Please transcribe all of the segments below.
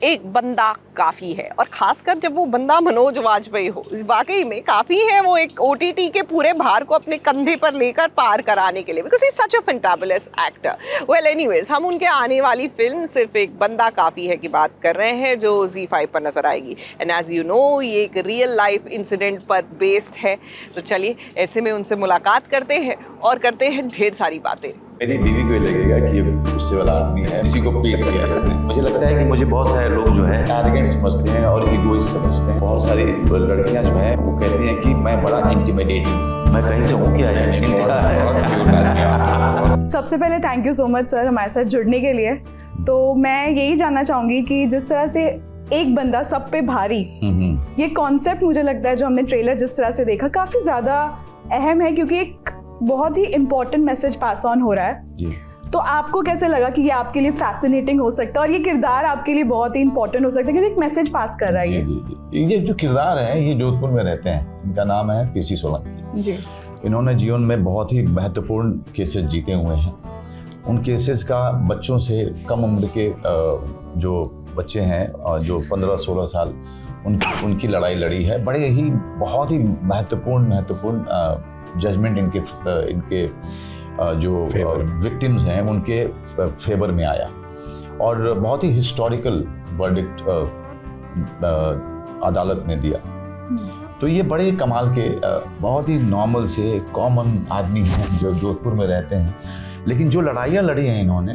एक बंदा काफी है, और खासकर जब वो बंदा मनोज वाजपेयी हो, वाकई में काफी है वो एक ओटीटी के पूरे भार को अपने कंधे पर लेकर पार कराने के लिए, because he such a fantabulous actor. Well anyways, हम उनके आने वाली फिल्म सिर्फ एक बंदा काफी है की बात कर रहे हैं, जो ZEE5 पर नजर आएगी। एंड एज यू नो, ये एक रियल लाइफ इंसिडेंट पर बेस्ड है। तो चलिए ऐसे में उनसे मुलाकात करते हैं और करते हैं ढेर सारी बातें। मेरी बीवी को ये लगेगा कि ये गुस्से वाला आदमी है, किसी को पीट दिया है इसने। मुझे लगता है कि मुझे बहुत सारे लोग जो है एरोगेंट समझते हैं और इगोइस्ट समझते हैं। बहुत सारी लड़कियां जो है वो कहती हैं कि मैं बड़ा इंटिमिडेटिंग, मैं कहीं से हूँ क्या है। सबसे पहले thank you so much sir हमारे साथ जुड़ने के लिए। तो मैं यही जानना चाहूँगी कि जिस तरह से एक बंदा सब पे भारी, ये कॉन्सेप्ट मुझे लगता है जो हमने ट्रेलर जिस तरह से देखा काफ़ी ज़्यादा अहम है, क्योंकि एक बहुत ही इम्पोर्टेंट मैसेज पास ऑन हो रहा है जी। तो आपको कैसे लगा कि ये आपके लिए फैसिनेटिंग हो सकता है और ये किरदार आपके लिए बहुत ही इम्पोर्टेंट हो सकता है, क्योंकि एक मैसेज पास कर रहा है जी। ये जो किरदार है ये जोधपुर में रहते हैं, इनका नाम है PC सोलंकी जी। इन्होंने जीवन में बहुत ही महत्वपूर्ण केसेस जीते हुए हैं। उन केसेस का बच्चों से कम उम्र के जो बच्चे हैं जो 15-16 साल उनकी लड़ाई लड़ी है। बड़े ही बहुत ही महत्वपूर्ण जजमेंट इनके जो विक्टिम्स हैं उनके फेवर में आया, और बहुत ही हिस्टोरिकल वर्डिक्ट अदालत ने दिया। तो ये बड़े कमाल के बहुत ही नॉर्मल से कॉमन आदमी हैं जो जोधपुर में रहते हैं, लेकिन जो लड़ाइयाँ लड़ी हैं इन्होंने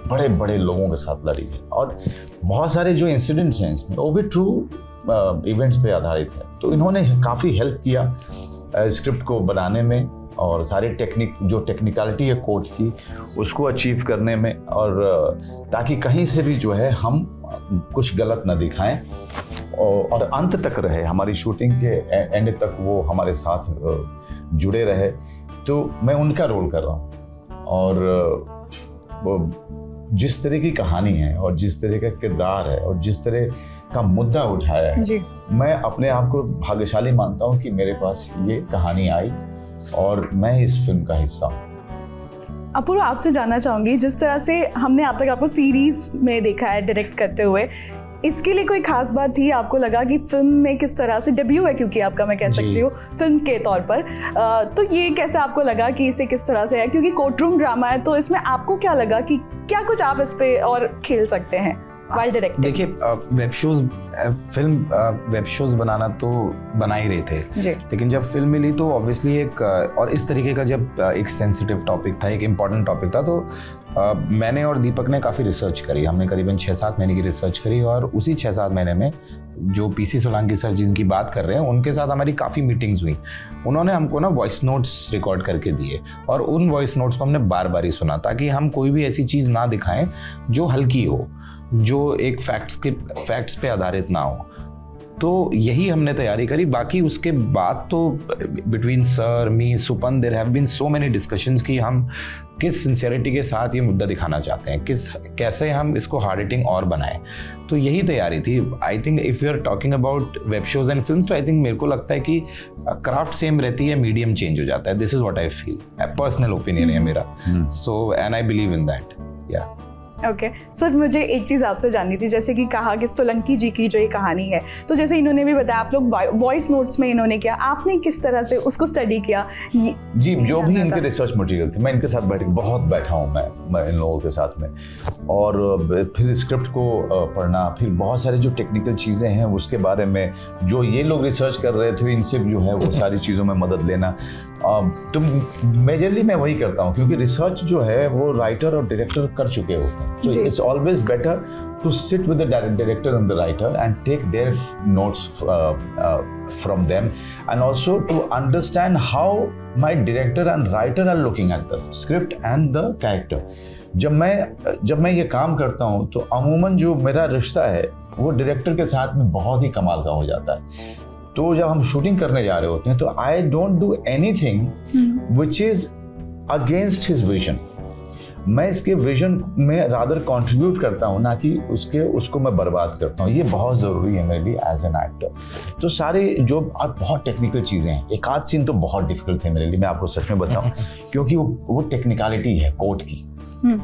बड़े बड़े लोगों के साथ लड़ी है, और बहुत सारे जो इंसिडेंट्स हैं इसमें वो भी ट्रू इवेंट्स पे आधारित है। तो इन्होंने काफ़ी हेल्प किया स्क्रिप्ट को बनाने में, और सारे जो टेक्निकलिटी है कोर्ट की उसको अचीव करने में, और ताकि कहीं से भी जो है हम कुछ गलत न दिखाएं, और अंत तक रहे, हमारी शूटिंग के एंड तक वो हमारे साथ जुड़े रहे। तो मैं उनका रोल कर रहा हूँ, और जिस तरह की कहानी है और जिस तरह का किरदार है और जिस तरह का मुद्दा उठाया है जी। मैं अपने आप को भाग्यशाली मानता हूँ कि मेरे पास ये कहानी आई और मैं इस फिल्म का हिस्सा हूँ। अपूर्व, आपसे जानना चाहूँगी, जिस तरह से हमने अब तक आपको सीरीज में देखा है डायरेक्ट करते हुए, इसके लिए कोई खास बात थी? आपको लगा कि फिल्म में किस तरह से डेब्यू है, क्योंकि आपका मैं कह सकती हूँ फिल्म के तौर पर, तो ये कैसे आपको लगा कि इसे किस तरह से है, क्योंकि कोर्ट रूम ड्रामा है, तो इसमें आपको क्या लगा कि क्या कुछ आप इस पे और खेल सकते हैं वाइल डायरेक्टिंग? देखिए, वेब शोज बनाना तो बना ही रहे थे, लेकिन जब फिल्म मिली तो ऑब्वियसली एक और इस तरीके का जब एक सेंसिटिव टॉपिक था, एक इम्पॉर्टेंट टॉपिक था, तो मैंने और दीपक ने काफ़ी रिसर्च करी। हमने करीबन 6-7 महीने की रिसर्च करी, और उसी 6-7 महीने में जो PC सोलंकी सर जिनकी बात कर रहे हैं उनके साथ हमारी काफ़ी मीटिंग्स हुई। उन्होंने हमको ना वॉइस नोट्स रिकॉर्ड करके दिए, और उन वॉइस नोट्स को हमने बार बार ही सुना, ताकि हम कोई भी ऐसी चीज़ ना दिखाएं जो हल्की हो, जो एक फैक्ट्स पे आधारित ना हो। तो यही हमने तैयारी करी। बाकी उसके बाद तो between sir, me, Supan, there have been so many discussions कि हम किस सिंसियरिटी के साथ ये मुद्दा दिखाना चाहते हैं, कैसे हम इसको हार्ड हिटिंग और बनाएं। तो यही तैयारी थी। I think if you are talking about web shows and films, तो आई थिंक मेरे को लगता है कि क्राफ्ट सेम रहती है, मीडियम चेंज हो जाता है। This is what I feel, personal opinion है मेरा। So and I believe in that. या ओके सर, मुझे एक चीज़ आपसे जाननी थी, जैसे कि कहा कि सोलंकी जी की जो ये कहानी है, तो जैसे इन्होंने भी बताया आप लोग वॉइस नोट्स में इन्होंने किया, आपने किस तरह से उसको स्टडी किया? जी, जो भी इनके रिसर्च मटेरियल थे, मैं इनके साथ बहुत बैठा हूँ मैं इन लोगों के साथ में, और फिर स्क्रिप्ट को पढ़ना, फिर बहुत सारे जो टेक्निकल चीज़ें हैं उसके बारे में जो ये लोग रिसर्च कर रहे थे, इनसे जो है वो सारी चीज़ों में मदद लेना। तो मेजरली मैं वही करता हूँ, क्योंकि रिसर्च जो है वो राइटर और डायरेक्टर कर चुके होते हैं। So it's always better to sit with the director and the writer and take their notes from them, and also to understand how my director and writer are looking at the script and the character. जब मैं ये काम करता हूँ तो अमूमन जो मेरा रिश्ता है वो डायरेक्टर के साथ में बहुत ही कमाल का हो जाता है। तो जब हम शूटिंग करने जा रहे होते हैं तो I don't do anything which is against his vision. मैं इसके विजन में रादर कंट्रीब्यूट करता हूँ, ना कि उसको मैं बर्बाद करता हूँ। ये बहुत ज़रूरी है मेरे लिए एज एन एक्टर। तो सारे जो बहुत टेक्निकल चीज़ें हैं, एक आध सीन तो बहुत डिफिकल्ट थे मेरे लिए, मैं आपको सच में बताऊँ, क्योंकि वो टेक्निकलिटी है कोर्ट की,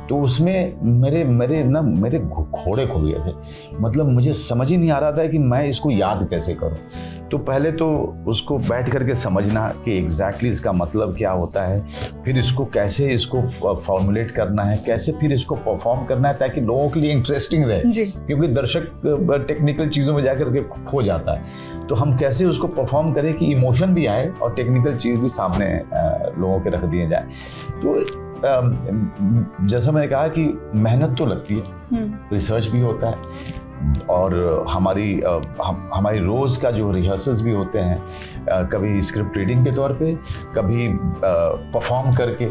तो उसमें मेरे घोड़े खुल गए थे। मतलब मुझे समझ ही नहीं आ रहा था कि मैं इसको याद कैसे करूं। तो पहले तो उसको बैठ करके समझना कि एग्जैक्टली इसका मतलब क्या होता है, फिर इसको कैसे इसको फॉर्मुलेट करना है, कैसे फिर इसको परफॉर्म करना है ताकि लोगों के लिए इंटरेस्टिंग रहे, क्योंकि दर्शक टेक्निकल चीज़ों में जाकर के खो जाता है। तो हम कैसे उसको परफॉर्म करें कि इमोशन भी आए और टेक्निकल चीज़ भी सामने लोगों के रख दिए जाए। तो जैसा मैंने कहा कि मेहनत तो लगती है, रिसर्च भी होता है, और हमारी रोज़ का जो रिहर्सल्स भी होते हैं, कभी स्क्रिप्ट रीडिंग के तौर पे, कभी परफॉर्म करके,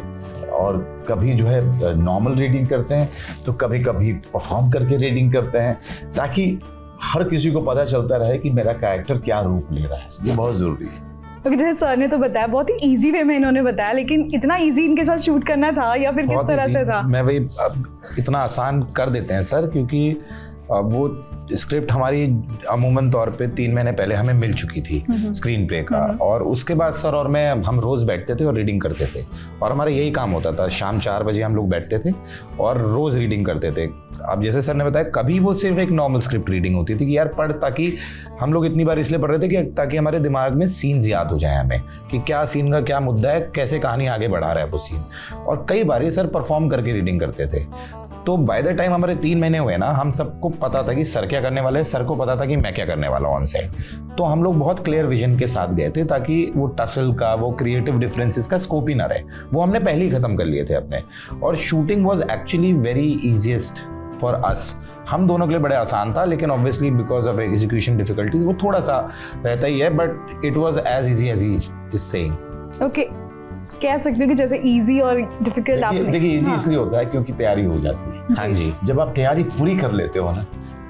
और कभी जो है नॉर्मल रीडिंग करते हैं, तो कभी कभी परफॉर्म करके रीडिंग करते हैं, ताकि हर किसी को पता चलता रहे कि मेरा कैरेक्टर क्या रूप ले रहा है। ये बहुत ज़रूरी है। क्योंकि जैसे सर ने तो बताया, बहुत ही इजी वे में इन्होंने बताया, लेकिन इतना इजी इनके साथ शूट करना था या फिर किस तरह से था? मैं वही, इतना आसान कर देते हैं सर, क्योंकि वो स्क्रिप्ट हमारी अमूमन तौर पे 3 महीने पहले हमें मिल चुकी थी स्क्रीन प्ले का, और उसके बाद सर और मैं हम रोज़ बैठते थे और रीडिंग करते थे, और हमारा यही काम होता था। शाम 4 बजे हम लोग बैठते थे और रोज़ रीडिंग करते थे। अब जैसे सर ने बताया, कभी वो सिर्फ एक नॉर्मल स्क्रिप्ट रीडिंग होती थी कि यार पढ़, ताकि हम लोग इतनी बार इसलिए पढ़ रहे थे कि ताकि हमारे दिमाग में सीन्स याद हो जाए हमें, कि क्या सीन का क्या मुद्दा है, कैसे कहानी आगे बढ़ा रहा है वो सीन। और कई बार ये सर परफॉर्म करके रीडिंग करते थे। तो बाय द टाइम हमारे 3 महीने हुए ना, हम सबको पता था कि सर क्या करने वाले हैं, सर को पता था कि मैं क्या करने वाला हूँ ऑन सेट। तो हम लोग बहुत क्लियर विजन के साथ गए थे, ताकि वो टसल का, वो क्रिएटिव डिफरेंसेस का स्कोप ही ना रहे। वो हमने पहले ही खत्म कर लिए थे अपने। और shooting was actually very easiest for us. हम दोनों के लिए बड़े आसान था, लेकिन obviously because of execution difficulties वो थोड़ा सा रहता ही है, but it was as easy as he is saying. Okay, कह सकते हो कि जैसे इजी और डिफिकल्ट आपने। देखिए इजी इसलिए होता है क्योंकि तैयारी हो जाती है। हाँ जी, जब आप तैयारी पूरी कर लेते हो ना,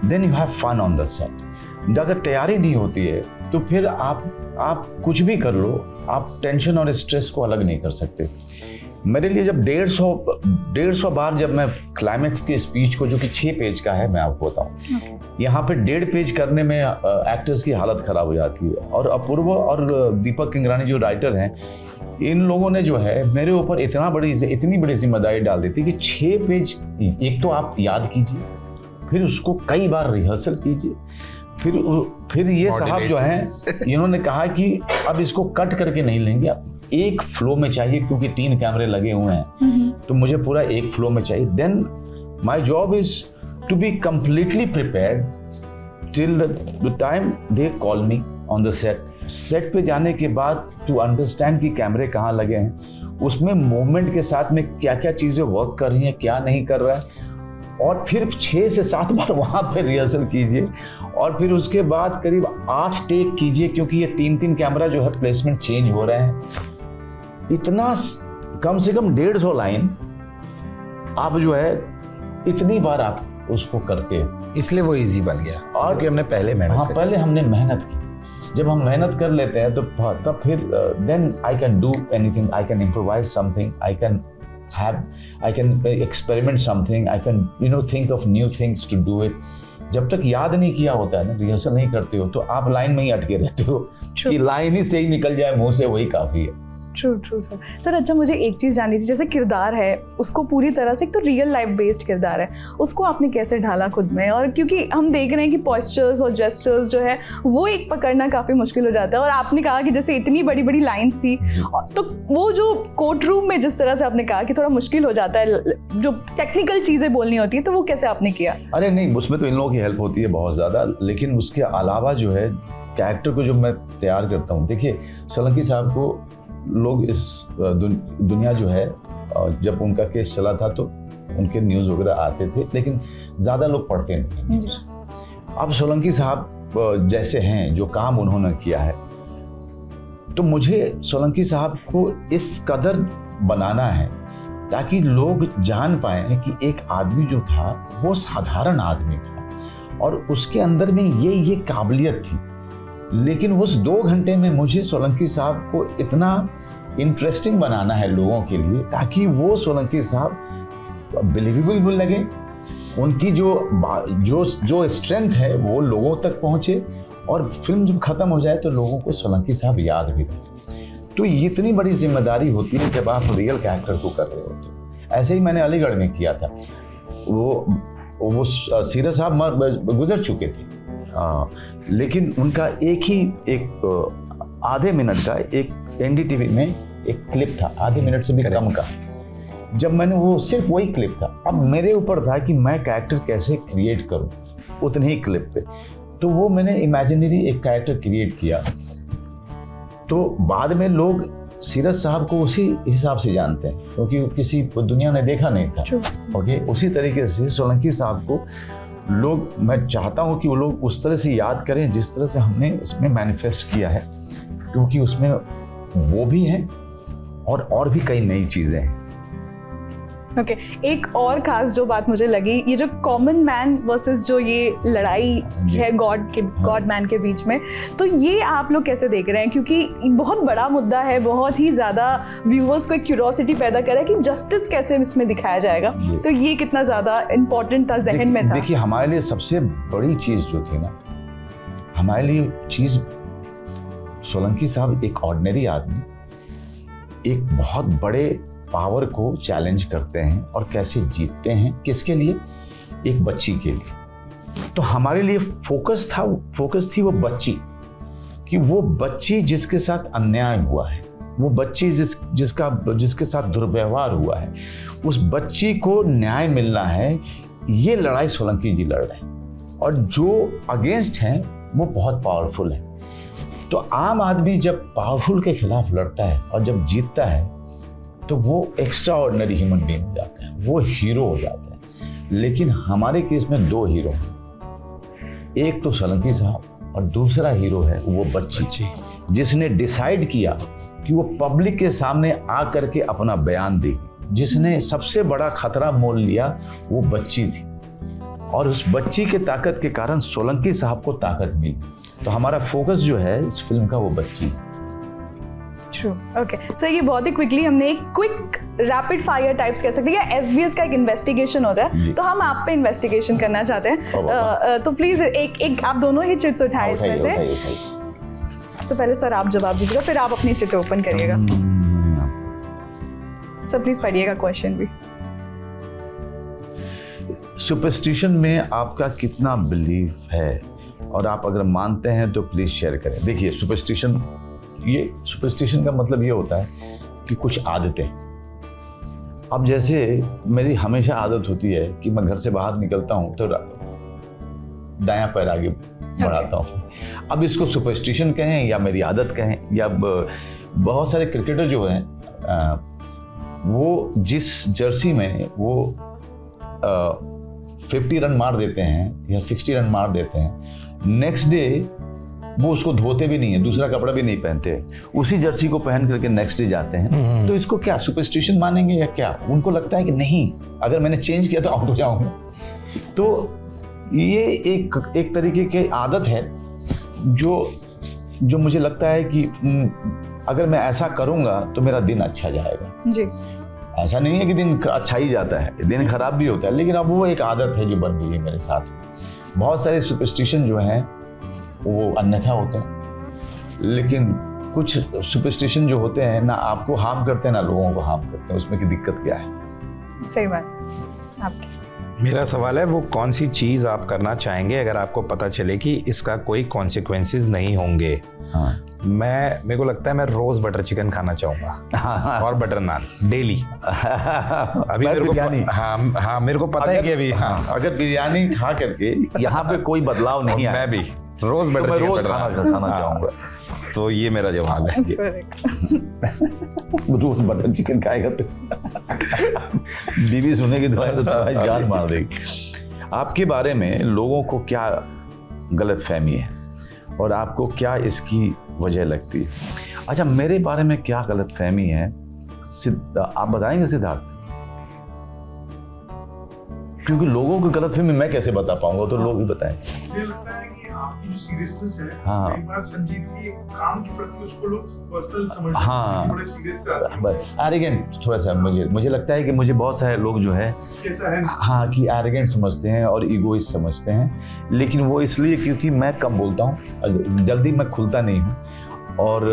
then you have fun on the set. अगर तैयारी नहीं होती है तो फिर आप कुछ भी कर लो, आप टेंशन और स्ट्रेस को अलग नहीं कर सकते। मेरे लिए जब 150 बार जब मैं क्लाइमेक्स के स्पीच को, जो कि 6 पेज का है, मैं आपको बताऊं, यहाँ पे 1.5 पेज करने में एक्टर्स की हालत खराब हो जाती है। और अपूर्व और दीपक किंगरानी जो राइटर हैं, इन लोगों ने जो है मेरे ऊपर इतनी बड़ी जिम्मेदारी डाल दी थी कि 6 पेज एक तो आप याद कीजिए, फिर उसको कई बार रिहर्सल कीजिए, फिर ये साहब जो हैं इन्होंने कहा कि अब इसको कट करके नहीं लेंगे, एक फ्लो में चाहिए, क्योंकि 3 कैमरे लगे हुए हैं, तो मुझे पूरा एक फ्लो में चाहिए। Then my job is to be completely prepared till the time they call me on the set पे जाने के बाद टू अंडरस्टैंड कि कैमरे कहाँ लगे हैं, उसमें मूवमेंट के साथ में क्या क्या चीज़ें वर्क कर रही हैं, क्या नहीं कर रहा है, और फिर 6 से 7 बार वहाँ पे रिहर्सल कीजिए, और फिर उसके बाद करीब 8 टेक कीजिए, क्योंकि ये 3 कैमरा जो है प्लेसमेंट चेंज हो रहे हैं। इतना कम से कम 150 लाइन आप जो है इतनी बार आप उसको करते हो, इसलिए वो इजी बन गया। और कि हमने पहले हमने मेहनत की। जब हम मेहनत कर लेते हैं तो तब फिर then I can do anything, I can improvise something, I can experiment something, I can think of new things to do it. जब तक याद नहीं किया होता है ना, रिहर्सल नहीं करते हो, तो आप लाइन में ही अटके रहते हो कि लाइन ही सही निकल जाए मुंह से, वही काफ़ी है। True sir. अच्छा, मुझे एक चीज़ जाननी थी, जैसे किरदार है उसको पूरी तरह से, एक तो रियल लाइफ बेस्ड किरदार है, उसको आपने कैसे ढाला खुद में? और क्योंकि हम देख रहे हैं कि पॉस्चर्स और जेस्चर्स जो है वो एक पकड़ना काफ़ी मुश्किल हो जाता है, और आपने कहा कि जैसे इतनी बड़ी बड़ी लाइन्स थी, तो वो जो कोर्ट रूम में जिस तरह से आपने कहा कि थोड़ा मुश्किल हो जाता है, जो टेक्निकल चीज़ें बोलनी होती है, तो वो कैसे आपने किया? अरे नहीं, उसमें तो इन लोगों की हेल्प होती है बहुत ज़्यादा, लेकिन उसके अलावा जो है कैरेक्टर को जो मैं तैयार करता हूँ, देखिए सोलंकी साहब को लोग इस दुनिया जो है, जब उनका केस चला था तो उनके न्यूज़ वगैरह आते थे, लेकिन ज़्यादा लोग पढ़ते नहीं न्यूज़। अब सोलंकी साहब जैसे हैं, जो काम उन्होंने किया है, तो मुझे सोलंकी साहब को इस कदर बनाना है ताकि लोग जान पाएं कि एक आदमी जो था वो साधारण आदमी था, और उसके अंदर में ये काबिलियत थी। लेकिन उस 2 घंटे में मुझे सोलंकी साहब को इतना इंटरेस्टिंग बनाना है लोगों के लिए, ताकि वो सोलंकी साहब बिलीवेबल भी लगे, उनकी जो स्ट्रेंथ है वो लोगों तक पहुंचे, और फिल्म जब खत्म हो जाए तो लोगों को सोलंकी साहब याद भी रहे। तो इतनी बड़ी जिम्मेदारी होती है जब आप रियल कैरेक्टर को कर रहे होते हो। ऐसे ही मैंने अलीगढ़ में किया था। वो सीरत साहब गुजर चुके थे, लेकिन उनका एक आधे मिनट का एक एनडीटीवी में एक क्लिप था, आधे मिनट से भी कम का। जब मैंने वो सिर्फ वही क्लिप था, अब मेरे ऊपर था कि मैं कैरेक्टर कैसे क्रिएट करूं उतने ही क्लिप पे। तो वो मैंने इमेजिनरी एक कैरेक्टर क्रिएट किया। तो बाद में लोग सीरत साहब को उसी हिसाब से जानते हैं, क्योंकि किसी दुनिया ने देखा नहीं था। ओके, उसी तरीके से सोलंकी साहब को लोग, मैं चाहता हूं कि वो लोग उस तरह से याद करें जिस तरह से हमने इसमें मैनिफेस्ट किया है, क्योंकि उसमें वो भी हैं और भी कई नई चीज़ें हैं। ओके, एक और खास जो बात मुझे लगी, ये जो कॉमन मैन वर्सेस जो ये लड़ाई है गॉड मैन के बीच में, तो ये आप लोग कैसे देख रहे हैं? क्योंकि बहुत बड़ा मुद्दा है, बहुत ही ज़्यादा व्यूअर्स को एक क्यूरियोसिटी पैदा कर रहा है कि जस्टिस कैसे इसमें दिखाया जाएगा। तो ये कितना ज़्यादा इम्पोर्टेंट था, जहन में था। देखिए, हमारे लिए सबसे बड़ी चीज़ जो थी ना, हमारे लिए चीज़, सोलंकी साहब एक ऑर्डिनरी आदमी एक बहुत बड़े पावर को चैलेंज करते हैं और कैसे जीतते हैं, किसके लिए? एक बच्ची के लिए। तो हमारे लिए फोकस थी वो बच्ची, कि वो बच्ची जिसके साथ अन्याय हुआ है, वो बच्ची जिसके साथ दुर्व्यवहार हुआ है, उस बच्ची को न्याय मिलना है। ये लड़ाई सोलंकी जी लड़ रहे हैं, और जो अगेंस्ट हैं वो बहुत पावरफुल है। तो आम आदमी जब पावरफुल के खिलाफ लड़ता है और जब जीतता है तो वो एक्स्ट्रा ऑर्डिनरी ह्यूमन बीइंग हो जाता है, वो हीरो हो जाता है। लेकिन हमारे केस में दो हीरो हैं, एक तो सोलंकी साहब और दूसरा हीरो है वो बच्ची, जिसने डिसाइड किया कि वो पब्लिक के सामने आ करके अपना बयान देगी। जिसने सबसे बड़ा खतरा मोल लिया वो बच्ची थी, और उस बच्ची के ताकत के कारण सोलंकी साहब को ताकत मिली। तो हमारा फोकस जो है इस फिल्म का वो बच्ची। ट्रू। ओके सर, ये बहुत ही क्विकली हमने एक क्विक रैपिड फायर टाइप्स कह सकते हैं, या एसबीएस का एक इन्वेस्टिगेशन होता है, तो हम आप पे इन्वेस्टिगेशन करना चाहते हैं। तो प्लीज एक आप दोनों ही चिट्स उठाएं इसमें से। तो पहले सर आप जवाब दीजिएगा, फिर आप अपनी चिट ओपन करिएगा। सर प्लीज पढ़िएगा क्वेश्चन भी। सुपरस्टिशन में आपका कितना बिलीफ है, और आप अगर मानते हैं तो प्लीज शेयर करें। देखिए, सुपरस्टिशन का मतलब ये होता है कि कुछ आदतें। अब जैसे मेरी हमेशा आदत होती है कि मैं घर से बाहर निकलता हूँ तो दायां पैर आगे बढ़ाता हूँ। अब इसको सुपरस्टिशन कहें या मेरी आदत कहें, या बहुत सारे क्रिकेटर जो हैं वो जिस जर्सी में वो 50 रन मार देते हैं या 60 रन मार देते हैं, नेक्स्ट डे वो उसको धोते भी नहीं है, दूसरा कपड़ा भी नहीं पहनते, उसी जर्सी को पहन करके नेक्स्ट डे जाते हैं। तो इसको क्या सुपरस्टिशन मानेंगे या क्या? उनको लगता है कि नहीं, अगर मैंने चेंज किया तो आउट हो जाऊंगा। तो ये एक तरीके की आदत है जो मुझे लगता है कि अगर मैं ऐसा करूंगा तो मेरा दिन अच्छा जाएगा जी। ऐसा नहीं है कि दिन अच्छा ही जाता है, दिन खराब भी होता है, लेकिन अब वो एक आदत है जो बन गई है मेरे साथ। बहुत सारे सुपरस्टिशन जो हैं वो अन्यथा होते हैं, लेकिन कुछ सुपरस्टिशन जो होते हैं ना आपको हार्म करते हैं ना लोगों को हार्म करते हैं। उसमें की दिक्कत क्या है? सही बात। आपकी मेरा सवाल है, वो कौन सी चीज़ आप करना चाहेंगे अगर आपको पता चले कि इसका कोई कॉन्सिक्वेंसेस नहीं होंगे? हाँ। मेरे को लगता है मैं रोज बटर चिकन खाना चाहूंगा और बटर नान डेली। अभी मेरे को हाँ मेरे को पता है कि अभी अगर बिरयानी खा करके यहाँ पे कोई बदलाव नहीं आया, मैं भी रोज बटर चिकन खाना चाहूंगा। तो ये मेरा जवाब है। रोज बटर चिकन खाएगा तो बीवी सुनेगी तो जान मार देगी। आपके बारे में लोगों को क्या गलत फहमी है और आपको क्या इसकी वजह लगती है? अच्छा, मेरे बारे में क्या गलत फहमी है आप बताएंगे सिद्धार्थ? क्योंकि लोगों की गलत फहमी मैं कैसे बता पाऊंगा, तो लोग ही बताएं। मुझे लगता है कि आपकी जो सीरियसनेस है, हाँ। कई बार संजीदगी एक काम के प्रति उसको लोग पर्सनल समझते हैं, हाँ। बड़े सीरियस से आते हैं। बस एरोगेंट थोड़ा सा मुझे लगता है कि मुझे बहुत सारे लोग जो है कैसा है? हाँ कि एरोगेंट समझते हैं और ईगोइस्ट समझते हैं, लेकिन वो इसलिए क्योंकि मैं कम बोलता हूँ, जल्दी मैं खुलता नहीं हूँ, और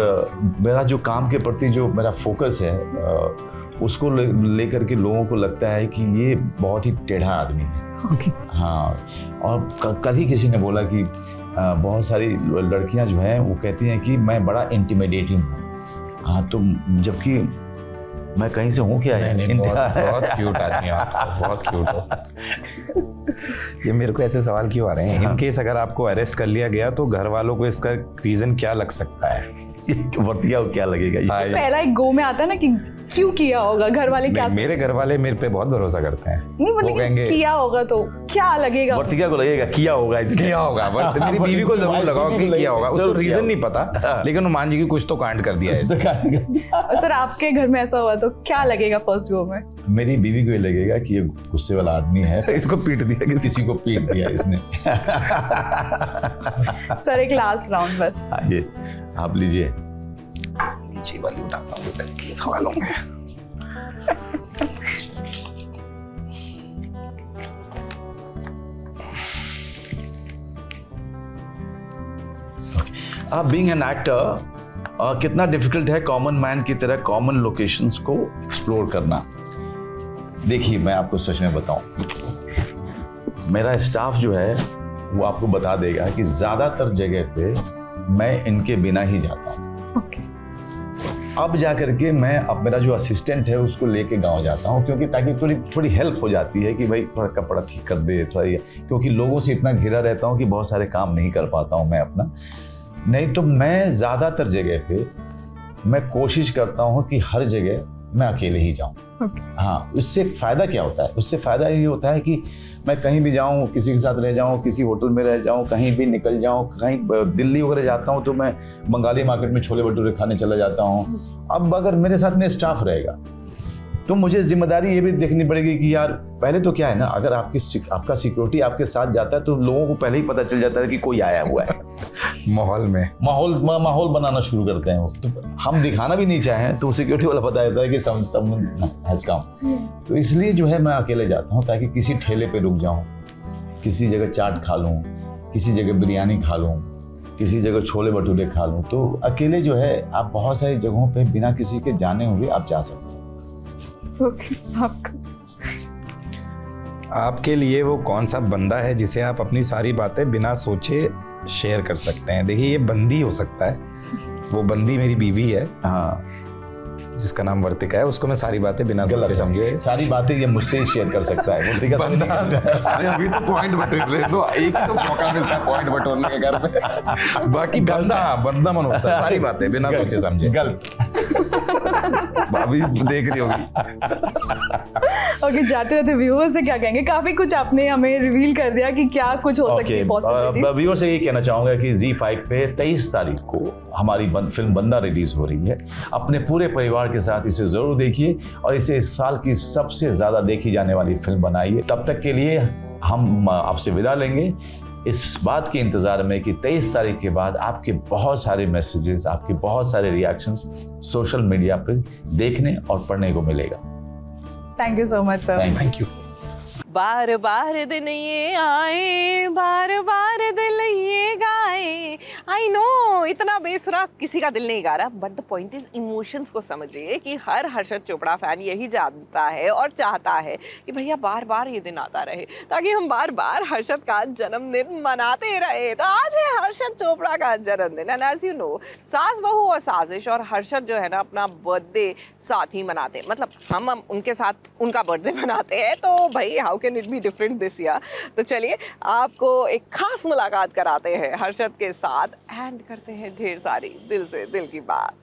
मेरा जो काम के प्रति जो मेरा फोकस है उसको लेकर के लोगों को लगता है कि ये बहुत ही टेढ़ा आदमी है। हाँ, और कल ही किसी ने बोला कि बहुत सारी लड़कियां जो हैं वो कहती हैं कि मैं बड़ा इंटिमिडेटिंग हूँ। हाँ, तो जबकि मैं कहीं से हूँ क्या? बहुत क्यूट आदमी आप, बहुत क्यूट हो। ये मेरे को ऐसे सवाल क्यों आ रहे हैं? इन केस अगर आपको अरेस्ट कर लिया गया तो घर वालों को इसका रीजन क्या लग सकता है? वर्तिया को क्या लगेगा ये? पहला एक गो में आता है ना कि क्यों किया होगा, घर वाले क्या मेरे घर वाले मेरे पे बहुत भरोसा करते हैं। नहीं, वो कहेंगे किया होगा तो क्या लगेगा? वर्तिका को लगेगा किया होगा, इसलिए किया होगा। मेरी बीवी को जरूर लगाओ कि किया होगा। उसको रीजन नहीं पता, लेकिन वो मान जी कि कुछ तो कांड कर दिया है। सर आपके घर में ऐसा हुआ तो क्या लगेगा फर्स्ट गो में? मेरी बीवी को ये लगेगा कि ये गुस्से वाला आदमी है, इसको पीट दिया, कि किसी को पीट दिया इसने। सर एक लास्ट राउंड बस। ये आप लीजिए। नीचे वाली उठाता हूँ पहले के सवालों में। बीइंग एन एक्टर कितना डिफिकल्ट है कॉमन मैन की तरह कॉमन लोकेशंस को एक्सप्लोर करना। देखिए, मैं आपको सच में बताऊं, मेरा स्टाफ जो है वो आपको बता देगा कि ज्यादातर जगह पे मैं इनके बिना ही जाता हूँ। अब जा करके मैं अब मेरा जो असिस्टेंट है उसको लेके गांव जाता हूँ, क्योंकि ताकि थोड़ी हेल्प हो जाती है कि भाई थोड़ा कपड़ा ठीक कर दे, थोड़ा ये, क्योंकि लोगों से इतना घिरा रहता हूँ कि बहुत सारे काम नहीं कर पाता हूँ मैं अपना। नहीं तो मैं ज़्यादातर जगह पे मैं कोशिश करता हूँ कि हर जगह मैं अकेले ही जाऊँ। हाँ, उससे फ़ायदा क्या होता है? उससे फ़ायदा ये होता है कि मैं कहीं भी जाऊँ, किसी के साथ रह जाऊँ, किसी होटल में रह जाऊँ, कहीं भी निकल जाऊँ, कहीं दिल्ली वगैरह जाता हूँ तो मैं बंगाली मार्केट में छोले भटूरे खाने चला जाता हूँ। अब अगर मेरे साथ में स्टाफ रहेगा तो मुझे जिम्मेदारी ये भी देखनी पड़ेगी कि यार पहले तो क्या है ना, अगर आपका सिक्योरिटी आपके साथ जाता है तो लोगों को पहले ही पता चल जाता है कि कोई आया हुआ है। माहौल बनाना शुरू करते हैं वो। तो हम दिखाना भी नहीं चाहें तो सिक्योरिटी वाला पता रहता है कि समवन हैज कम। तो इसलिए जो है मैं अकेले जाता हूँ, ताकि किसी ठेले पे रुक जाऊँ, किसी जगह चाट खा लूँ, किसी जगह बिरयानी खा लूँ, किसी जगह छोले भटूरे खा लूँ। तो अकेले जो है आप बहुत सारी जगहों पे बिना किसी के जाने हुए आप जा सकते हैं। आपके लिए वो कौन सा बंदा है जिसे आप अपनी सारी बातें बिना सोचे शेयर कर सकते हैं? देखिए, ये बंदी हो सकता है। वो बंदी मेरी बीवी है, हाँ, जिसका नाम वर्तिका है। उसको मैं सारी बातें बिना सोचे समझे, सारी बातें ये मुझसे शेयर कर सकता है। वर्तिका अभी तो पॉइंट बटोर ले, तो एक तो मौका मिलता है पॉइंट बटोरने के घर पे। बाकी बंदा मन होता है, सारी बातें बिना सोचे समझे। गलत। अभी देख रही होगी। ओके, जाते रहते व्यूअर्स से क्या कहेंगे? काफी कुछ आपने हमें रिवील कर दिया कि क्या कुछ हो सकती है पॉसिबिलिटी। व्यूअर्स से ये कहना चाहूंगा कि ZEE5 पे 23 तारीख को हमारी फिल्म बंदा रिलीज हो रही है। अपने पूरे परिवार के साथ इसे जरूर देखिए और इसे इस साल की सबसे ज्यादा देखी जाने वाली फिल्म बनाइए। तब तक के लिए हम आपसे विदा लेंगे, इस बात के इंतजार में कि 23 तारीख के बाद आपके बहुत सारे मैसेजेस, आपके बहुत सारे रिएक्शंस सोशल मीडिया पे देखने और पढ़ने को मिलेगा। Thank you so much sir. Thank you. बार बार दिन ये आए, बार बार दिल ये गाए। आई नो इतना बेसुरा किसी का दिल नहीं गा रहा, but the point is emotions को समझिए कि हर हर्षद चोपड़ा फैन यही जानता है और चाहता है कि भैया बार बार ये दिन आता रहे, ताकि हम बार बार हर्षद का जन्मदिन मनाते रहे। तो आज है हर्षद चोपड़ा का जन्मदिन, एंड एज यू नो सास बहू और साजिश और हर्षद जो है ना अपना बर्थडे साथ ही मनाते हैं, मतलब हम उनके साथ उनका बर्थडे मनाते हैं। तो भाई how can it be different this year? तो चलिए आपको एक खास मुलाकात कराते हैं हर्षद के साथ एंड करते हैं ढेर सारी दिल से दिल की बात।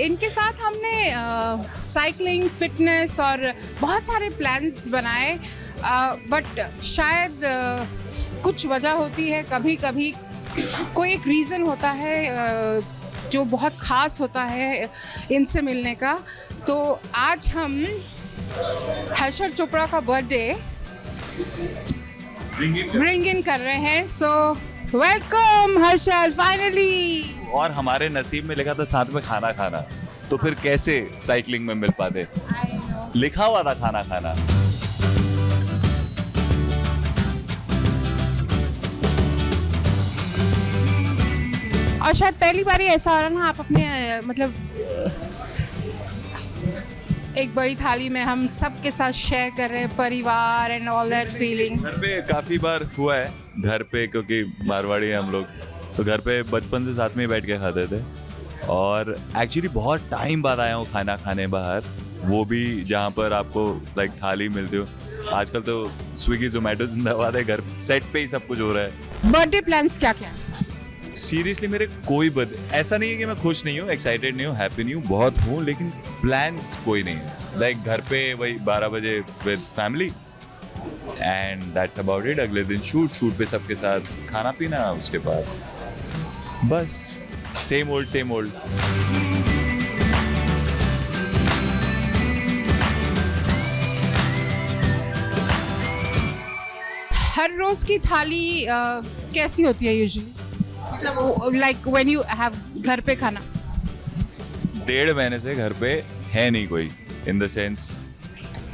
इनके साथ हमने साइकिलिंग, फिटनेस और बहुत सारे प्लान्स बनाए। बट शायद कुछ वजह होती है, कभी कभी कोई एक रीज़न होता है जो बहुत ख़ास होता है इनसे मिलने का। तो आज हम हर्षल चोपड़ा का बर्थडे ब्रिंग इन कर रहे हैं। So welcome Harshal, finally. और हमारे नसीब में लिखा था साथ में खाना खाना, तो फिर कैसे साइकिलिंग में मिल पाते? लिखा हुआ था खाना खाना। और शायद पहली बार ही ऐसा हो रहा ना, आप अपने मतलब एक बड़ी थाली में हम सब के साथ शेयर कर रहे हैं, परिवार एंड ऑल दैट फीलिंग। घर पे काफी बार हुआ है, घर पे क्योंकि मारवाड़ी हैं हम लोग, तो घर पे बचपन से साथ में ही बैठ के खाते थे। और एक्चुअली बहुत टाइम बाद आया हूँ खाना खाने बाहर, वो भी जहाँ पर आपको लाइक थाली मिलती हो। आजकल तो स्विगी जोमेटो जिंदाबाद है, घर सेट पे ही सब कुछ हो रहा है। बर्थडे प्लान्स क्या क्या? सीरियसली मेरे कोई ऐसा नहीं है कि मैं खुश नहीं हूँ, एक्साइटेड नहीं हूँ, हैप्पी नहीं हूँ, बहुत हूँ, लेकिन प्लान्स कोई नहीं है। लाइक घर पे वही 12 बजे with family and that's about it. अगले दिन शूट पे सबके साथ खाना पीना, उसके बाद बस सेम ओल्ड। हर रोज की थाली कैसी होती है यूजुअली, मतलब लाइक व्हेन यू हैव घर पे खाना? 1.5 महीने से घर पे है नहीं कोई, in the sense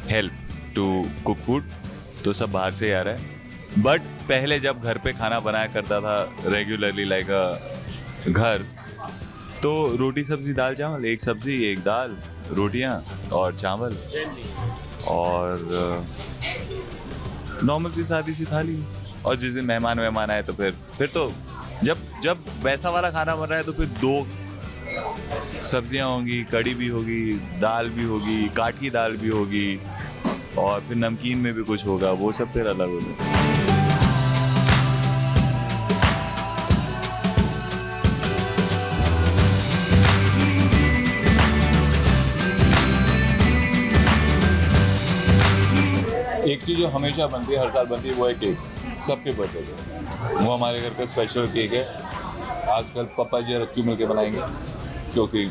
help to cook food, तो सब बाहर से ही आ रहा है। बट पहले जब घर पे खाना बनाया करता था रेगुलरली लाइक घर, तो रोटी सब्जी दाल चावल, एक सब्जी एक दाल, रोटियां और चावल, और नॉर्मल सी सादी सी थाली। और जिस दिन मेहमान आए तो फिर तो जब वैसा वाला खाना बन रहा है तो फिर 2 सब्जियां होंगी, कड़ी भी होगी, दाल भी होगी, काट की दाल भी होगी, और फिर नमकीन में भी कुछ होगा, वो सब फिर अलग होगा। एक चीज़ जो हमेशा बनती है, हर साल बनती है, वो है केक। सबके बर्थडे पे वो हमारे घर का स्पेशल केक है। आजकल पापा जी और रच्चू मिलके बनाएंगे, क्योंकि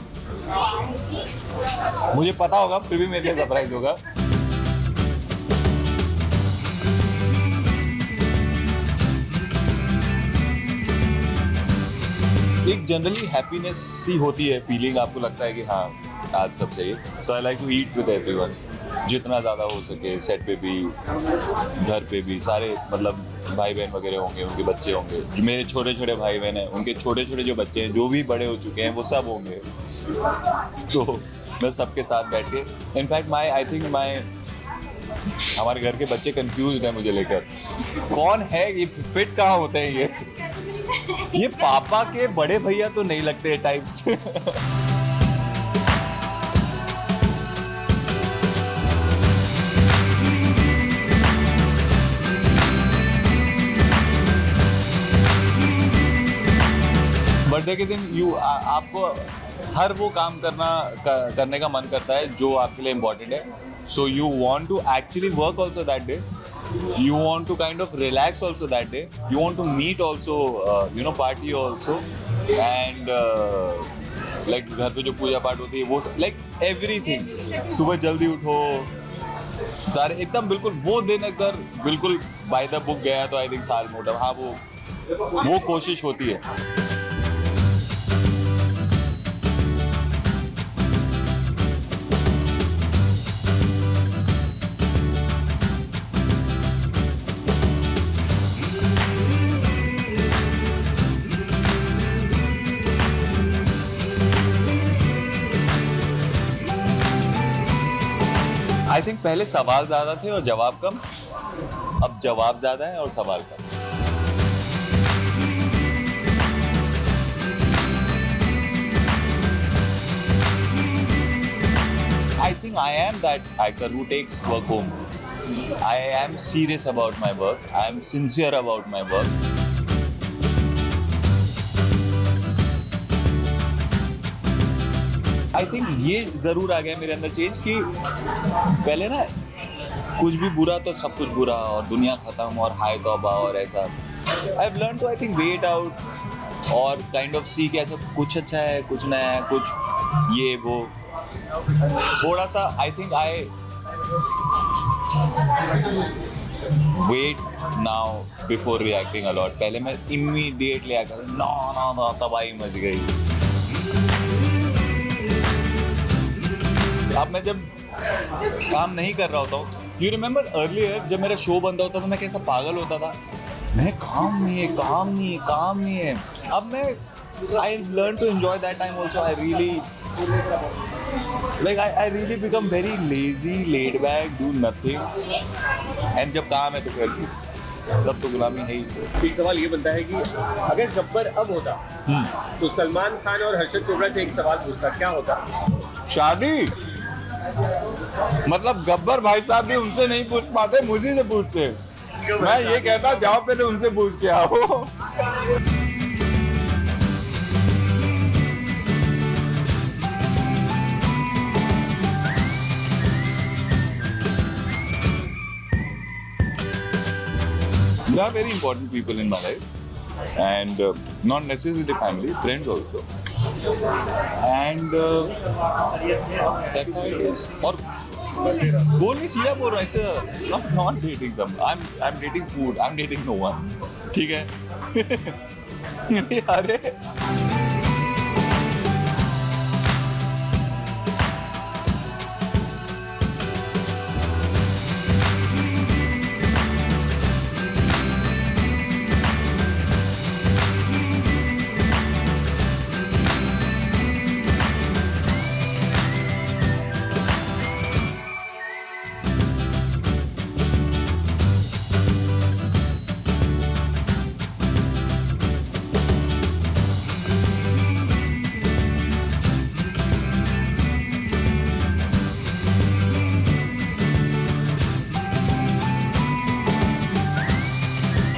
मुझे पता होगा फिर भी मेरे लिए सरप्राइज होगा। एक जनरली हैप्पीनेस सी होती है, फीलिंग, आपको लगता है कि हाँ आज सब सही है। So I like to eat with everyone, जितना ज़्यादा हो सके, सेट पे भी घर पे भी। सारे मतलब भाई बहन वगैरह होंगे, उनके बच्चे होंगे, मेरे छोटे छोटे भाई बहन हैं, उनके छोटे छोटे जो बच्चे हैं, जो भी बड़े हो चुके हैं, वो सब होंगे। तो मैं सबके साथ बैठ के, इनफैक्ट हमारे घर के बच्चे कंफ्यूज हैं मुझे लेकर, कौन है ये, फिट कहाँ होते हैं ये पापा के बड़े भैया तो नहीं लगते टाइप्स। बर्थडे के दिन आपको हर वो काम करने का मन करता है जो आपके लिए इम्पोर्टेंट है। So you want to actually work also that day, you want to kind of relax also that day, you want to meet also, party also, and like घर पे जो पूजा पाठ होती है वो like everything, सुबह जल्दी उठो, सारे एकदम बिल्कुल वो दिन अगर बिल्कुल बाय द बुक गया तो आई थिंक साल मोटा, हाँ वो कोशिश होती है। आई थिंक पहले सवाल ज्यादा थे और जवाब कम, अब जवाब ज्यादा है और सवाल कम। I think I am that actor who takes work home. I am serious about my work. I am sincere about my work. I think ये जरूर आ गया मेरे अंदर चेंज कि पहले ना कुछ भी बुरा तो सब कुछ बुरा और दुनिया खत्म और हाय तौबा और ऐसा। I have learn to I think wait out और काइंड ऑफ सी कि ऐसा कुछ अच्छा है, कुछ नया है, कुछ ये वो। थोड़ा सा I think I wait now before reacting a lot. पहले मैं इमीडिएटली आकर ना तबाही मच गई। अब मैं जब काम नहीं कर रहा होता हूँ, यू रिमेंबर अर्लियर जब मेरा शो बनता होता तो मैं कैसा पागल होता था, मैं काम नहीं है। अब मैं I learn to enjoy that time also. I really I really become very lazy, laid back, do nothing. And जब काम है तो फिर तब तो गुलामी है ही। एक सवाल ये बनता है कि अगर गब्बर अब होता तो सलमान खान और हर्षद चोपड़ा से एक सवाल पूछता, क्या होता? शादी। मतलब गब्बर भाई साहब भी उनसे नहीं पूछ पाते, मुझे से पूछते। मैं ये कहता जाओ पहले उनसे पूछ के आओ। There are very important people in my life, and not necessarily family, friends also. And that's how it is. और बोल नहीं सीधा बोल रहा हूँ ऐसे। I'm not dating someone. I'm dating food. I'm dating no one. ठीक है? अरे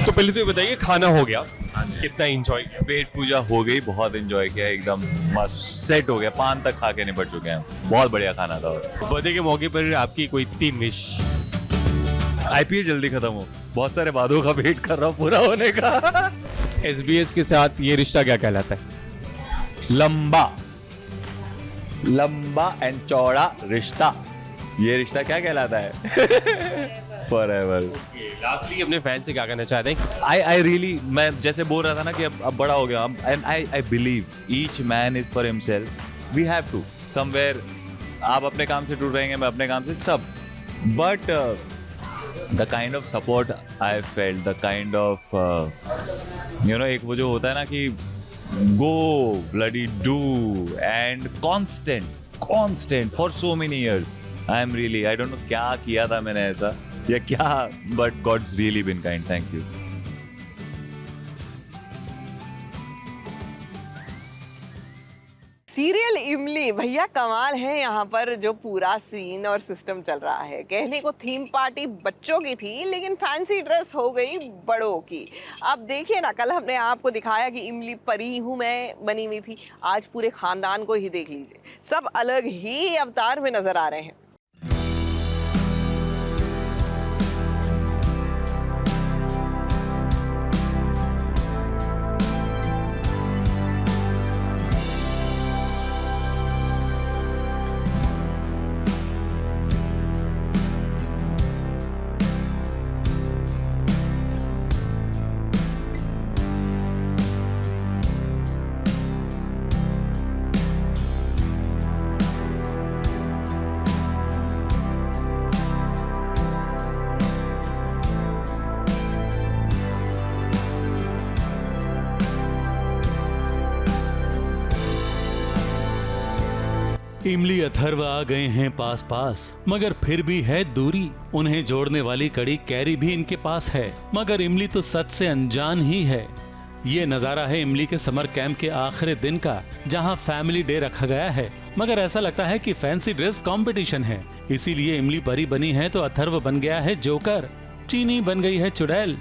तो पहले तो ये बताइए, खाना हो गया, कितना एंजॉय? पेट पूजा हो गई, बहुत एंजॉय किया, एकदम मस्त सेट हो गया, पान तक खा के निपट चुके हैं। बहुत बढ़िया खाना था। बर्थडे के मौके पर आपकी कोई 3 विश? आईपीएल जल्दी खत्म हो, बहुत सारे वादों का वेट कर रहा हूँ पूरा होने का। SBS के साथ ये रिश्ता क्या कहलाता है? लंबा एंड चौड़ा रिश्ता। ये रिश्ता क्या कहलाता है? Forever. लास्टली अपने फैन से क्या कहना चाहते हैं? I really, मैं जैसे बोल रहा था ना कि अब बड़ा हो गया, and I believe each man is for himself. We have to somewhere. आप अपने काम से टूट रहेंगे, मैं अपने काम से, सब। But the kind of support I felt, the kind of एक वो जो होता है ना कि go bloody do and constant for so many years. I don't know क्या किया था मैंने ऐसा या क्या, but God's really been kind. Thank you. Serial इमली भैया कमाल है। यहाँ पर जो पूरा सीन और सिस्टम चल रहा है, कहने को थीम पार्टी बच्चों की थी लेकिन फैंसी ड्रेस हो गई बड़ों की। अब देखिए ना, कल हमने आपको दिखाया कि इमली परी हूँ मैं बनी हुई थी, आज पूरे खानदान को ही देख लीजिए, सब अलग ही अवतार में नजर आ रहे हैं। इमली अथर्व आ गए हैं पास पास, मगर फिर भी है दूरी। उन्हें जोड़ने वाली कड़ी कैरी भी इनके पास है, मगर इमली तो सच से अनजान ही है। ये नजारा है इमली के समर कैंप के आखिरी दिन का, जहां फैमिली डे रखा गया है, मगर ऐसा लगता है कि फैंसी ड्रेस कंपटीशन है। इसीलिए इमली परी बनी है तो अथर्व बन गया है जोकर, चीनी बन गई है चुड़ैल,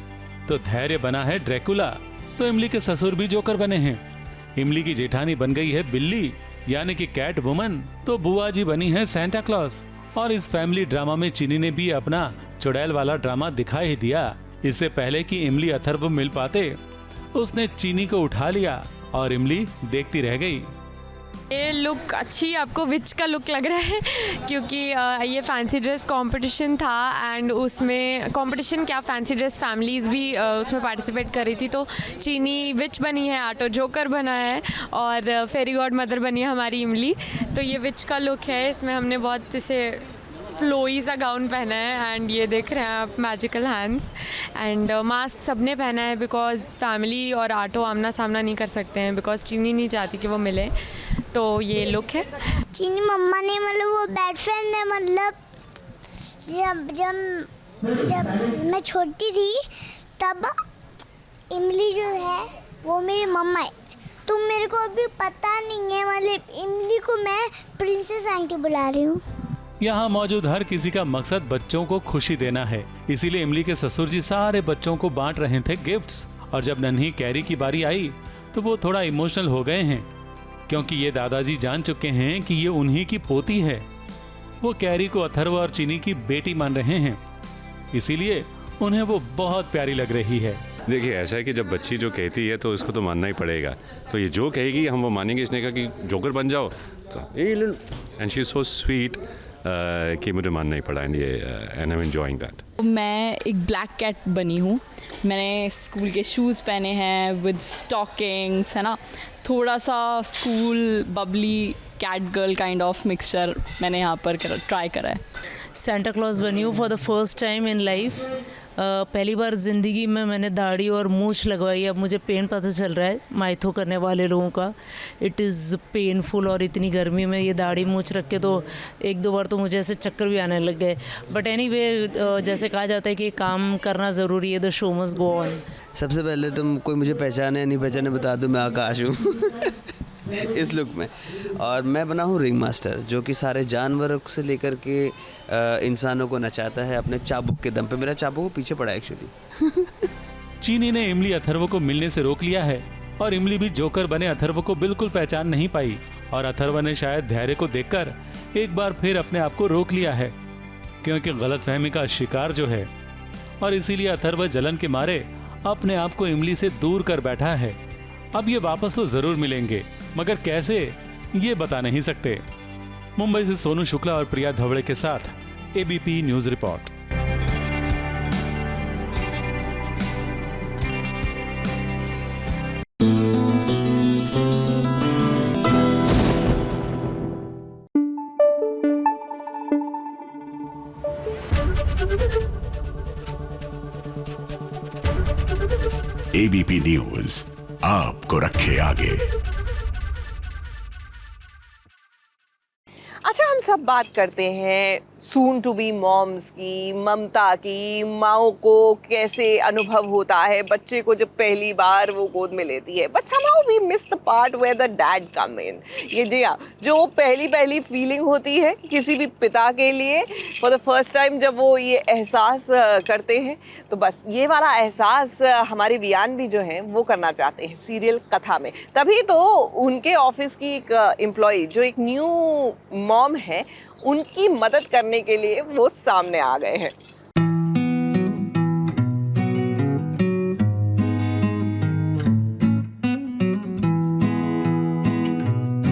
तो धैर्य बना है ड्रैकुला, तो इमली के ससुर भी जोकर बने हैं। इमली की जेठानी बन गई है बिल्ली यानी कि कैट वुमन, तो बुआ जी बनी है सेंटा क्लॉज। और इस फैमिली ड्रामा में चीनी ने भी अपना चुड़ैल वाला ड्रामा दिखा ही दिया। इससे पहले कि इमली अथर्व मिल पाते, उसने चीनी को उठा लिया और इमली देखती रह गई। ये लुक अच्छी आपको विच का लुक लग रहा है, क्योंकि ये फैंसी ड्रेस कंपटीशन था एंड उसमें कंपटीशन क्या फैंसी ड्रेस फैमिलीज़ भी उसमें पार्टिसिपेट कर रही थी। तो चीनी विच बनी है, आटो जोकर बना है और फेरी गॉड मदर बनी है हमारी इमली। तो ये विच का लुक है, इसमें हमने बहुत इसे फ्लोई सा गाउन पहना है एंड ये देख रहे हैं आप मैजिकल हैंड्स एंड मास्क सबने पहना है बिकॉज फैमिली और आटो आमना सामना नहीं कर सकते हैं बिकॉज चीनी नहीं चाहती कि वो मिले। तो ये लुक है। चीनी मम्मा ने मतलब वो बेड फ्रेंड है, मतलब जब मैं छोटी थी तब इमली जो है वो मेरी मम्मा है। तो मेरे को अभी पता नहीं है, मतलब इमली को मैं प्रिंसेस आंटी बुला रही हूँ। यहाँ मौजूद हर किसी का मकसद बच्चों को खुशी देना है, इसीलिए इमली के ससुर जी सारे बच्चों को बांट रहे थे गिफ्ट्स। और जब नन्ही कैरी की बारी आई तो वो थोड़ा इमोशनल हो गए हैं, क्योंकि ये दादाजी जान चुके हैं कि ये उन्हीं की पोती है। वो कैरी को अथर्व और चीनी की बेटी मान रहे हैं, इसीलिए उन्हें वो बहुत प्यारी लग रही है। देखिए ऐसा है कि जब बच्ची जो कहती है तो इसको तो मानना ही पड़ेगा, तो ये जो कहेगी हम वो मानेंगे। इसने कहा कि जोकर बन जाओ तो and she is so sweet कि मुझे मानना ही पड़ा and I am enjoying that. मैं एक ब्लैक कैट बनी हूँ। मैंने स्कूल के शूज़ पहने हैं विद स्टॉकिंग्स, है ना, थोड़ा सा school bubbly cat girl kind of mixture मैंने यहाँ पर ट्राई करा है। सेंटा क्लॉज बनी हूँ for the first time in life. पहली बार ज़िंदगी में मैंने दाढ़ी और मूंछ लगवाई। अब मुझे पेन पता चल रहा है माइथो करने वाले लोगों का। इट इज़ पेनफुल, और इतनी गर्मी में ये दाढ़ी मूंछ रख के तो एक दो बार तो मुझे ऐसे चक्कर भी आने लग गए। बट एनीवे, जैसे कहा जाता है कि काम करना ज़रूरी है, the show must go on. सबसे पहले तुम कोई मुझे पहचाने या नहीं पहचाने बता दो, मैं आकाश हूँ इस लुक में। और मैं बना हूँ रिंग मास्टर, जो कि सारे जानवरों से लेकर के इंसानों को नचाता है अपने चाबुक के दम पे। मेरा चाबुक पीछे पड़ा है एक्चुअली। चीनी ने इमली अथर्व को मिलने से रोक लिया है और इमली भी जोकर बने अथर्व को बिल्कुल पहचान नहीं पाई। और अथर्व ने शायद धैर्य को देखकर एक बार फिर अपने आप को रोक लिया है, क्योंकि गलतफहमी का शिकार जो है, और इसीलिए अथर्व जलन के मारे अपने आप को इमली से दूर कर बैठा है। अब ये वापस तो जरूर मिलेंगे, मगर कैसे ये बता नहीं सकते। मुंबई से सोनू शुक्ला और प्रिया धवड़े के साथ ABP news report. ABP news आपको रखे आगे। अच्छा, हम सब बात करते हैं सून टू बी मॉम्स की, ममता की, माओ को कैसे अनुभव होता है बच्चे को जब पहली बार वो गोद में लेती है। But somehow we miss the part where the dad come in. ये जो पहली फीलिंग होती है किसी भी पिता के लिए फॉर द फर्स्ट टाइम, जब वो ये एहसास करते हैं, तो बस ये वाला एहसास हमारे वियान भी जो है वो करना चाहते हैं सीरियल कथा में। तभी तो उनके ऑफिस की एक एम्प्लॉय जो एक न्यू मॉम है, उनकी मदद करने के लिए वो सामने आ गए हैं।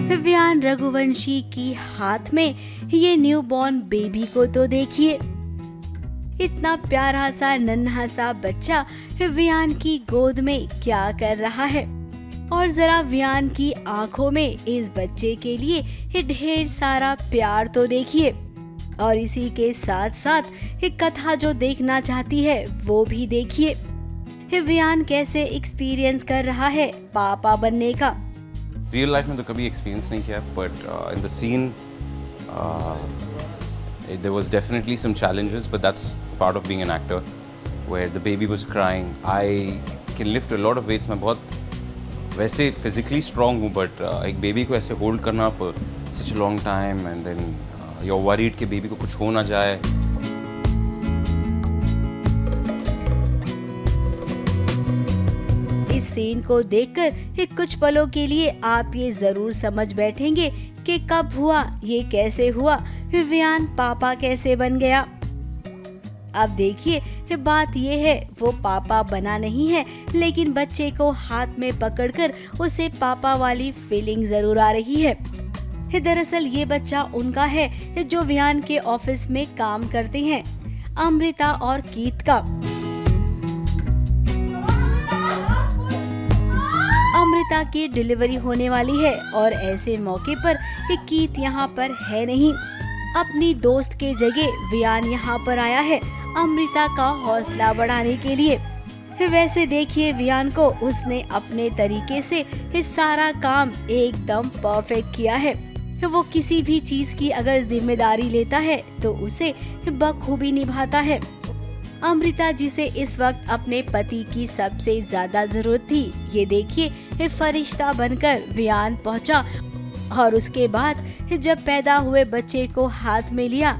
विवियान रघुवंशी की हाथ में ये न्यूबॉर्न बेबी को तो देखिए। इतना प्यारा सा नन्हा सा बच्चा विवियान की गोद में क्या कर रहा है, और जरा वियान की आंखों में इस बच्चे के लिए ढेर सारा प्यार तो देखिए। और इसी के साथ साथ एक कथा जो देखना चाहती है वो भी देखिए। वियान कैसे एक्सपीरियंस कर रहा है पापा बनने का। रियल लाइफ में तो कभी एक्सपीरियंस नहीं किया, but in the scene there was definitely some challenges, but that's part of being an actor, where the baby was crying. I can lift a lot of weights. मैं बहुत वैसे physically strong हूँ, but एक baby को ऐसे hold करना for such a long time, and then you're worried कि baby को कुछ हो ना जाए। इस सीन को देखकर कुछ पलों के लिए आप ये जरूर समझ बैठेंगे कि कब हुआ, ये कैसे हुआ, विवियान पापा कैसे बन गया। अब देखिए बात ये है, वो पापा बना नहीं है, लेकिन बच्चे को हाथ में पकड़कर उसे पापा वाली फीलिंग जरूर आ रही है। दरअसल ये बच्चा उनका है जो वियान के ऑफिस में काम करते हैं, अमृता और कीत का। अमृता की डिलीवरी होने वाली है और ऐसे मौके पर कीत यहाँ पर है नहीं। अपनी दोस्त के जगह वियान यहाँ पर आया है अमृता का हौसला बढ़ाने के लिए। वैसे देखिए वियान को, उसने अपने तरीके से इस सारा काम एकदम परफेक्ट किया है। वो किसी भी चीज की अगर जिम्मेदारी लेता है तो उसे बखूबी निभाता है। अमृता जिसे इस वक्त अपने पति की सबसे ज्यादा जरूरत थी, ये देखिए फरिश्ता बनकर वियान पहुंचा और उसके बाद जब पैदा हुए बच्चे को हाथ में लिया।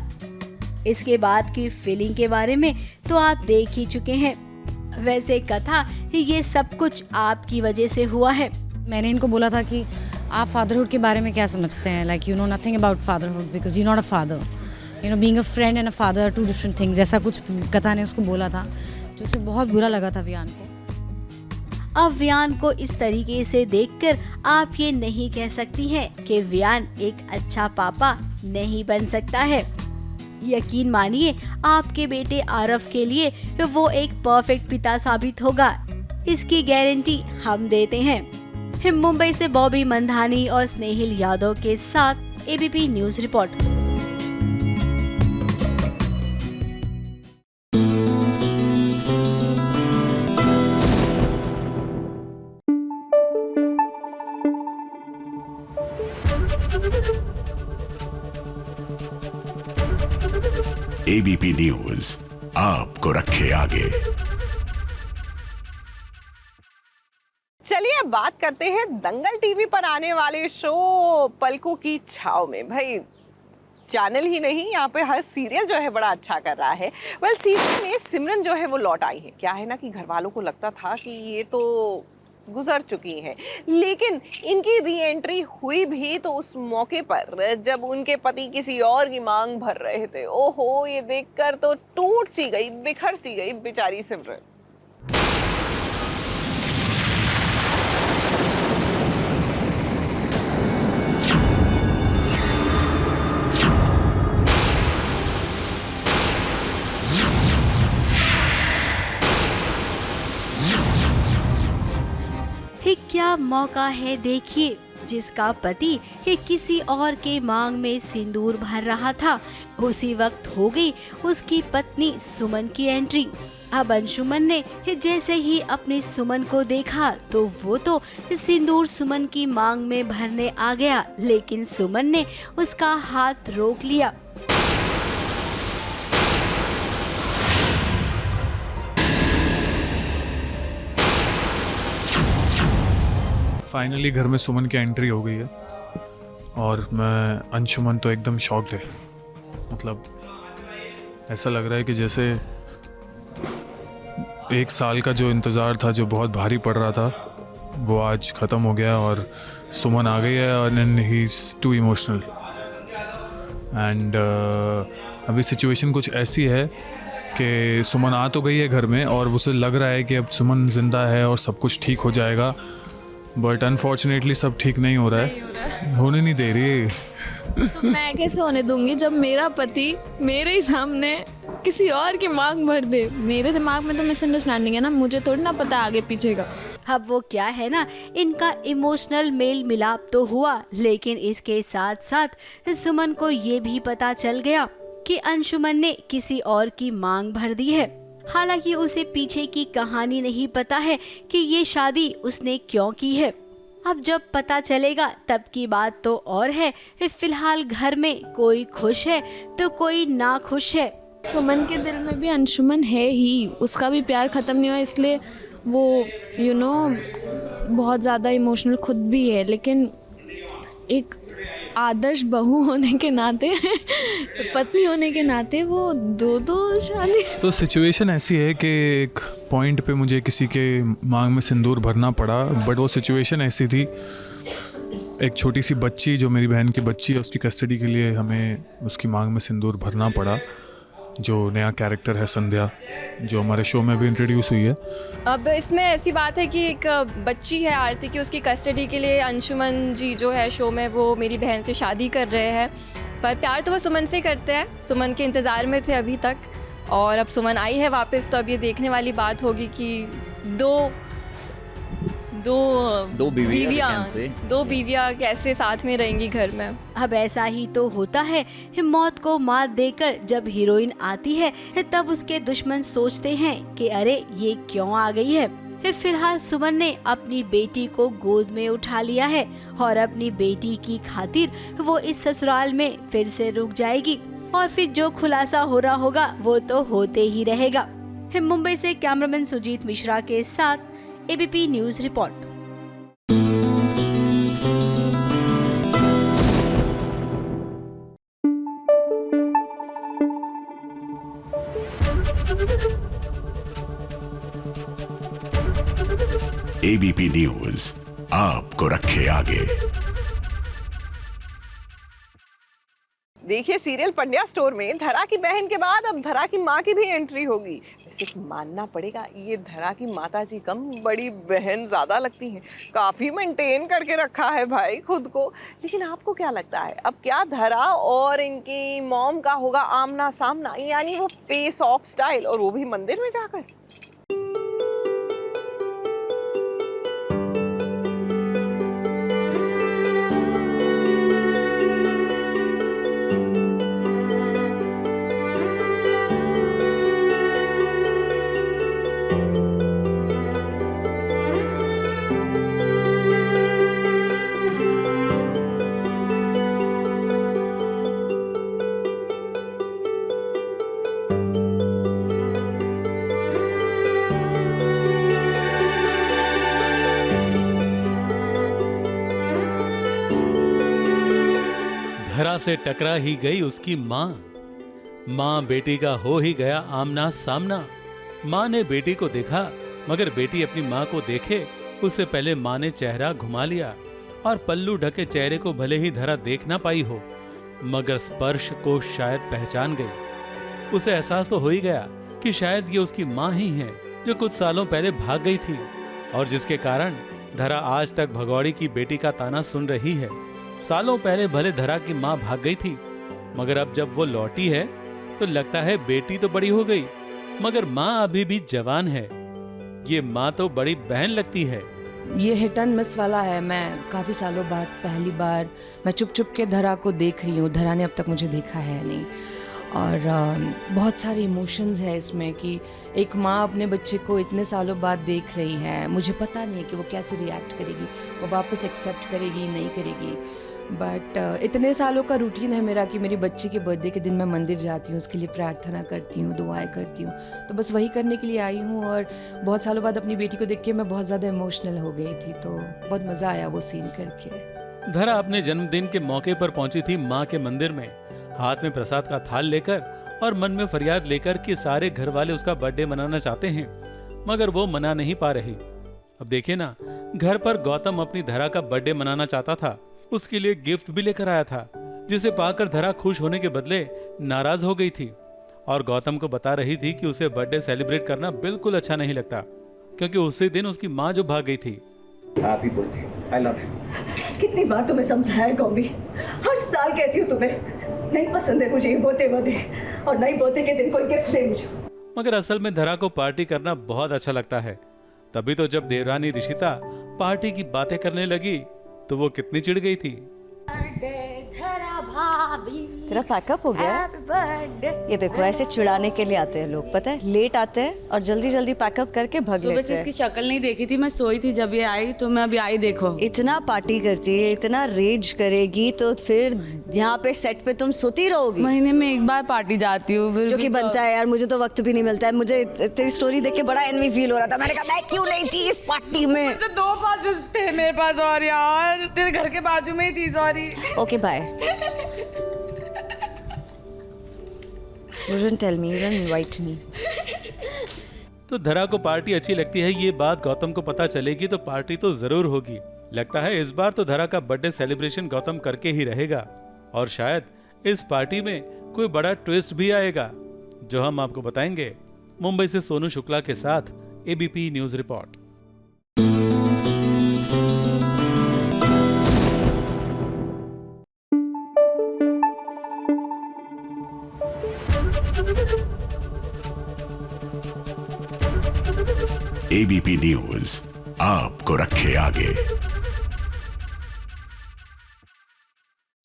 इसके बाद की फीलिंग के बारे में तो आप देख ही चुके हैं। वैसे कथा ये सब कुछ आपकी वजह से हुआ है। मैंने इनको बोला था कि आप फादरहुड के बारे में क्या समझते हैं, like you know nothing about fatherhood because you not a father, you know being a friend and a father are two different things, ऐसा कुछ कथा ने उसको बोला था, जो उसे बहुत बुरा लगा था वियान को। अब वियान को इस तरीके से देखकर आप ये नहीं कह सकती हैं कि वियान एक अच्छा पापा नहीं बन सकता है। यकीन मानिए आपके बेटे आरव के लिए वो एक परफेक्ट पिता साबित होगा, इसकी गारंटी हम देते हैं। मुंबई से बॉबी मंधानी और स्नेहिल यादव के साथ ABP news report. ABP news आपको रखे आगे। चलिए अब बात करते हैं दंगल टीवी पर आने वाले शो पलकों की छाव में। भाई चैनल ही नहीं, यहाँ पे हर सीरियल जो है बड़ा अच्छा कर रहा है। वेल सीजन में सिमरन जो है वो लौट आई है। क्या है ना कि घर वालों को लगता था कि ये तो गुजर चुकी हैं, लेकिन इनकी री एंट्री हुई भी तो उस मौके पर जब उनके पति किसी और की मांग भर रहे थे। ओहो, ये देखकर तो टूट सी गई, बिखर सी गई बेचारी सिमरन। क्या मौका है देखिए, जिसका पति किसी और के मांग में सिंदूर भर रहा था, उसी वक्त हो गई उसकी पत्नी सुमन की एंट्री। अब अंशुमन ने जैसे ही अपनी सुमन को देखा तो वो तो सिंदूर सुमन की मांग में भरने आ गया, लेकिन सुमन ने उसका हाथ रोक लिया। फाइनली घर में सुमन की एंट्री हो गई है और मैं अंशुमन तो एकदम शॉक्ड है। मतलब ऐसा लग रहा है कि जैसे एक साल का जो इंतज़ार था, जो बहुत भारी पड़ रहा था, वो आज ख़त्म हो गया और सुमन आ गई है और he is too emotional. And अभी सिचुएशन कुछ ऐसी है कि सुमन आ तो गई है घर में और उसे लग रहा है कि अब सुमन ज़िंदा है और सब कुछ ठीक हो जाएगा, बट अनफॉर्चुनेटली सब ठीक नहीं हो रहा है, होने नहीं दे रही। तो मैं कैसे होने दूंगी जब मेरा पति मेरे ही सामने किसी और की मांग भर दे। मेरे दिमाग में तो मिसअंडरस्टैंडिंग है ना, मुझे थोड़ी ना पता आगे पीछे का। अब वो क्या है ना, इनका इमोशनल मेल मिलाप तो हुआ, लेकिन इसके साथ साथ सुमन को ये भी पता चल गया कि अंशुमन ने किसी और की मांग भर दी है। हालांकि उसे पीछे की कहानी नहीं पता है कि ये शादी उसने क्यों की है। अब जब पता चलेगा तब की बात तो और है। फिलहाल घर में कोई खुश है तो कोई ना खुश है। सुमन के दिल में भी अंशुमन है ही, उसका भी प्यार खत्म नहीं हुआ, इसलिए वो बहुत ज़्यादा इमोशनल खुद भी है। लेकिन एक आदर्श बहू होने के नाते पत्नी होने के नाते वो दो शादी। तो सिचुएशन ऐसी है कि एक पॉइंट पे मुझे किसी के मांग में सिंदूर भरना पड़ा, बट वो सिचुएशन ऐसी थी, एक छोटी सी बच्ची जो मेरी बहन की बच्ची है उसकी कस्टडी के लिए हमें उसकी मांग में सिंदूर भरना पड़ा। जो नया कैरेक्टर है संध्या, जो हमारे शो में भी इंट्रोड्यूस हुई है। अब इसमें ऐसी बात है कि एक बच्ची है आरती की, उसकी कस्टडी के लिए अंशुमन जी जो है शो में वो मेरी बहन से शादी कर रहे हैं, पर प्यार तो वो सुमन से करते हैं। सुमन के इंतज़ार में थे अभी तक, और अब सुमन आई है वापस, तो अब ये देखने वाली बात होगी कि दो बीवियाँ कैसे साथ में रहेंगी घर में। अब ऐसा ही तो होता है, मौत को मात देकर जब हीरोइन आती है तब उसके दुश्मन सोचते हैं कि अरे ये क्यों आ गई है। फिलहाल सुमन ने अपनी बेटी को गोद में उठा लिया है और अपनी बेटी की खातिर वो इस ससुराल में फिर से रुक जाएगी, और फिर जो खुलासा हो रहा होगा वो तो होते ही रहेगा। मुंबई से कैमरामैन सुजीत मिश्रा के साथ ABP news report. ABP news आपको रखे आगे। देखिए सीरियल पंड्या स्टोर में धरा की बहन के बाद अब धरा की माँ की भी एंट्री होगी। वैसे मानना पड़ेगा ये धरा की माता जी कम बड़ी बहन ज्यादा लगती हैं, काफी मेंटेन करके रखा है भाई खुद को। लेकिन आपको क्या लगता है अब क्या धरा और इनकी मॉम का होगा आमना सामना, यानी वो फेस ऑफ स्टाइल, और वो भी मंदिर में जाकर? धरा से टकरा ही गई उसकी माँ। माँ बेटी का हो ही गया आमना सामना। माँ ने बेटी को देखा, मगर बेटी अपनी माँ को देखे उससे पहले माँ ने चेहरा घुमा लिया, और पल्लू ढके चेहरे को भले ही धरा देख ना पाई हो, मगर स्पर्श को शायद पहचान गई। उसे एहसास तो हो ही गया कि शायद ये उसकी माँ ही है जो कुछ सालों पहले भाग गई थी, और जिसके कारण धरा आज तक भगौड़ी की बेटी का ताना सुन रही है। सालों पहले भले धरा की माँ भाग गई थी, मगर अब जब वो लौटी है तो लगता है बेटी तो बड़ी हो गई, मगर माँ अभी भी जवान है। ये माँ तो बड़ी बहन लगती है। ये हिट एंड मिस वाला है। मैं काफ़ी सालों बाद पहली बार मैं चुप चुप के धरा को देख रही हूँ। धरा ने अब तक मुझे देखा है नहीं, और बहुत सारे इमोशंस है इसमें कि एक माँ अपने बच्चे को इतने सालों बाद देख रही है। मुझे पता नहीं है कि वो कैसे रिएक्ट करेगी, वो वापस एक्सेप्ट करेगी नहीं करेगी, बट इतने सालों का रूटीन है मेरा कि मेरी बच्ची के बर्थडे के दिन मैं मंदिर जाती हूँ, उसके लिए प्रार्थना करती हूँ, दुआएं करती हूँ, तो बस वही करने के लिए आई हूँ। और बहुत सालों बाद अपनी बेटी को देख के मैं बहुत ज़्यादा इमोशनल हो गई थी, तो बहुत मज़ा आया वो सीन करके। धरा अपने जन्मदिन के मौके पर पहुंची थी माँ के मंदिर में, हाथ में प्रसाद का थाल लेकर और मन में फरियाद लेकर कि सारे घर वाले उसका बर्थडे मनाना चाहते हैं, मगर वो मना नहीं पा रही। अब देखिए ना, घर पर गौतम अपनी धरा का बर्थडे मनाना चाहता था, उसके लिए गिफ्ट भी लेकर आया था, जिसे पाकर धरा खुश होने के बदले नाराज हो गई थी, और गौतम को बता रही थी कि उसे बर्थडे सेलिब्रेट करना बिल्कुल अच्छा नहीं लगता, क्योंकि उसी दिन उसकी माँ जो भाग गई थी। Happy birthday, I love you. कितनी बार तुम्हें समझाया है कौमी, हर साल कहती हूँ तुम्हें नहीं पसंद है मुझे ये बोते बदे, और नहीं बोते के दिन कोई गिफ्ट दे मुझे। मगर असल में धरा को पार्टी करना बहुत अच्छा लगता है। तभी तो जब देवरानी ऋषिता पार्टी की बातें करने लगी तो वो कितनी चिढ़ गई थी। तेरा पैकअप हो गया? ये देखो, ऐसे चिढ़ाने के लिए आते हैं लोग, पता है, लेट आते हैं और जल्दी जल्दी पैकअप करके भाग लेते हैं। सुबह से इसकी शक्ल नहीं देखी थी, मैं सोई थी जब ये आई, तो मैं अभी आई। देखो इतना पार्टी करती है, इतना रेज करेगी, तो फिर यहाँ पे सेट पे तुम सोती रहोगी। महीने में एक बार पार्टी जाती हूँ, फिर जो कि बनता है यार, मुझे तो वक्त भी नहीं मिलता है। मुझे तेरी स्टोरी देख के बड़ा एनवी फील हो रहा था, मैंने कहा मैं क्यों नहीं थी इस पार्टी में। तो 2 पासेस थे मेरे पास, और यार तेरे घर के बाजू में ही थी, sorry. Okay bye. You didn't tell me, you didn't invite me. तो धरा को पार्टी अच्छी लगती है, ये बात गौतम को पता चलेगी तो पार्टी तो जरूर होगी। लगता है इस बार तो धरा का बर्थडे सेलिब्रेशन गौतम करके ही रहेगा, और शायद इस पार्टी में कोई बड़ा ट्विस्ट भी आएगा। जो हम आपको बताएंगे मुंबई से सोनू शुक्ला के साथ ABP news report. ABP news आपको रखे आगे।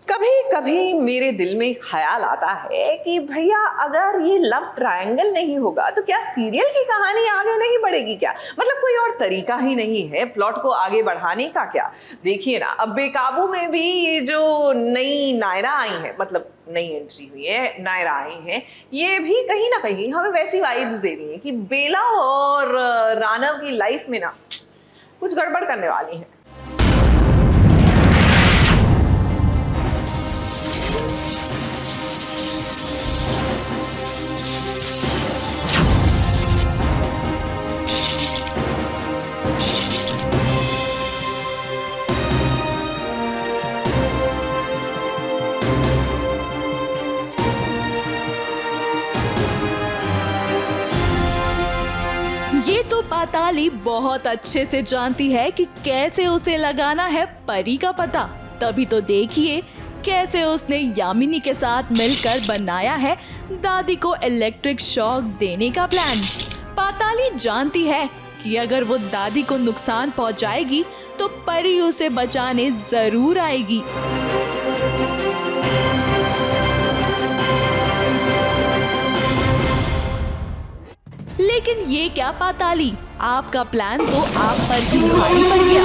कभी कभी मेरे दिल में ख्याल आता है कि भैया अगर ये लव ट्रायंगल नहीं होगा तो क्या सीरियल की कहानी आगे नहीं बढ़ेगी क्या? मतलब कोई और तरीका ही नहीं है प्लॉट को आगे बढ़ाने का क्या? देखिए ना, अब बेकाबू में भी ये जो नई नायरा आई है, मतलब नई एंट्री हुई है, नायरा आई हैं, ये भी कहीं ना कहीं हमें वैसी वाइब्स दे रही है कि बेला और रानव की लाइफ में ना कुछ गड़बड़ करने वाली है। ये तो पाताली बहुत अच्छे से जानती है कि कैसे उसे लगाना है परी का पता। तभी तो देखिए कैसे उसने यामिनी के साथ मिलकर बनाया है दादी को इलेक्ट्रिक शॉक देने का प्लान। पाताली जानती है कि अगर वो दादी को नुकसान पहुंचाएगी तो परी उसे बचाने जरूर आएगी। लेकिन ये क्या पाताली, आपका प्लान तो आप पर ही भारी पड़ गया।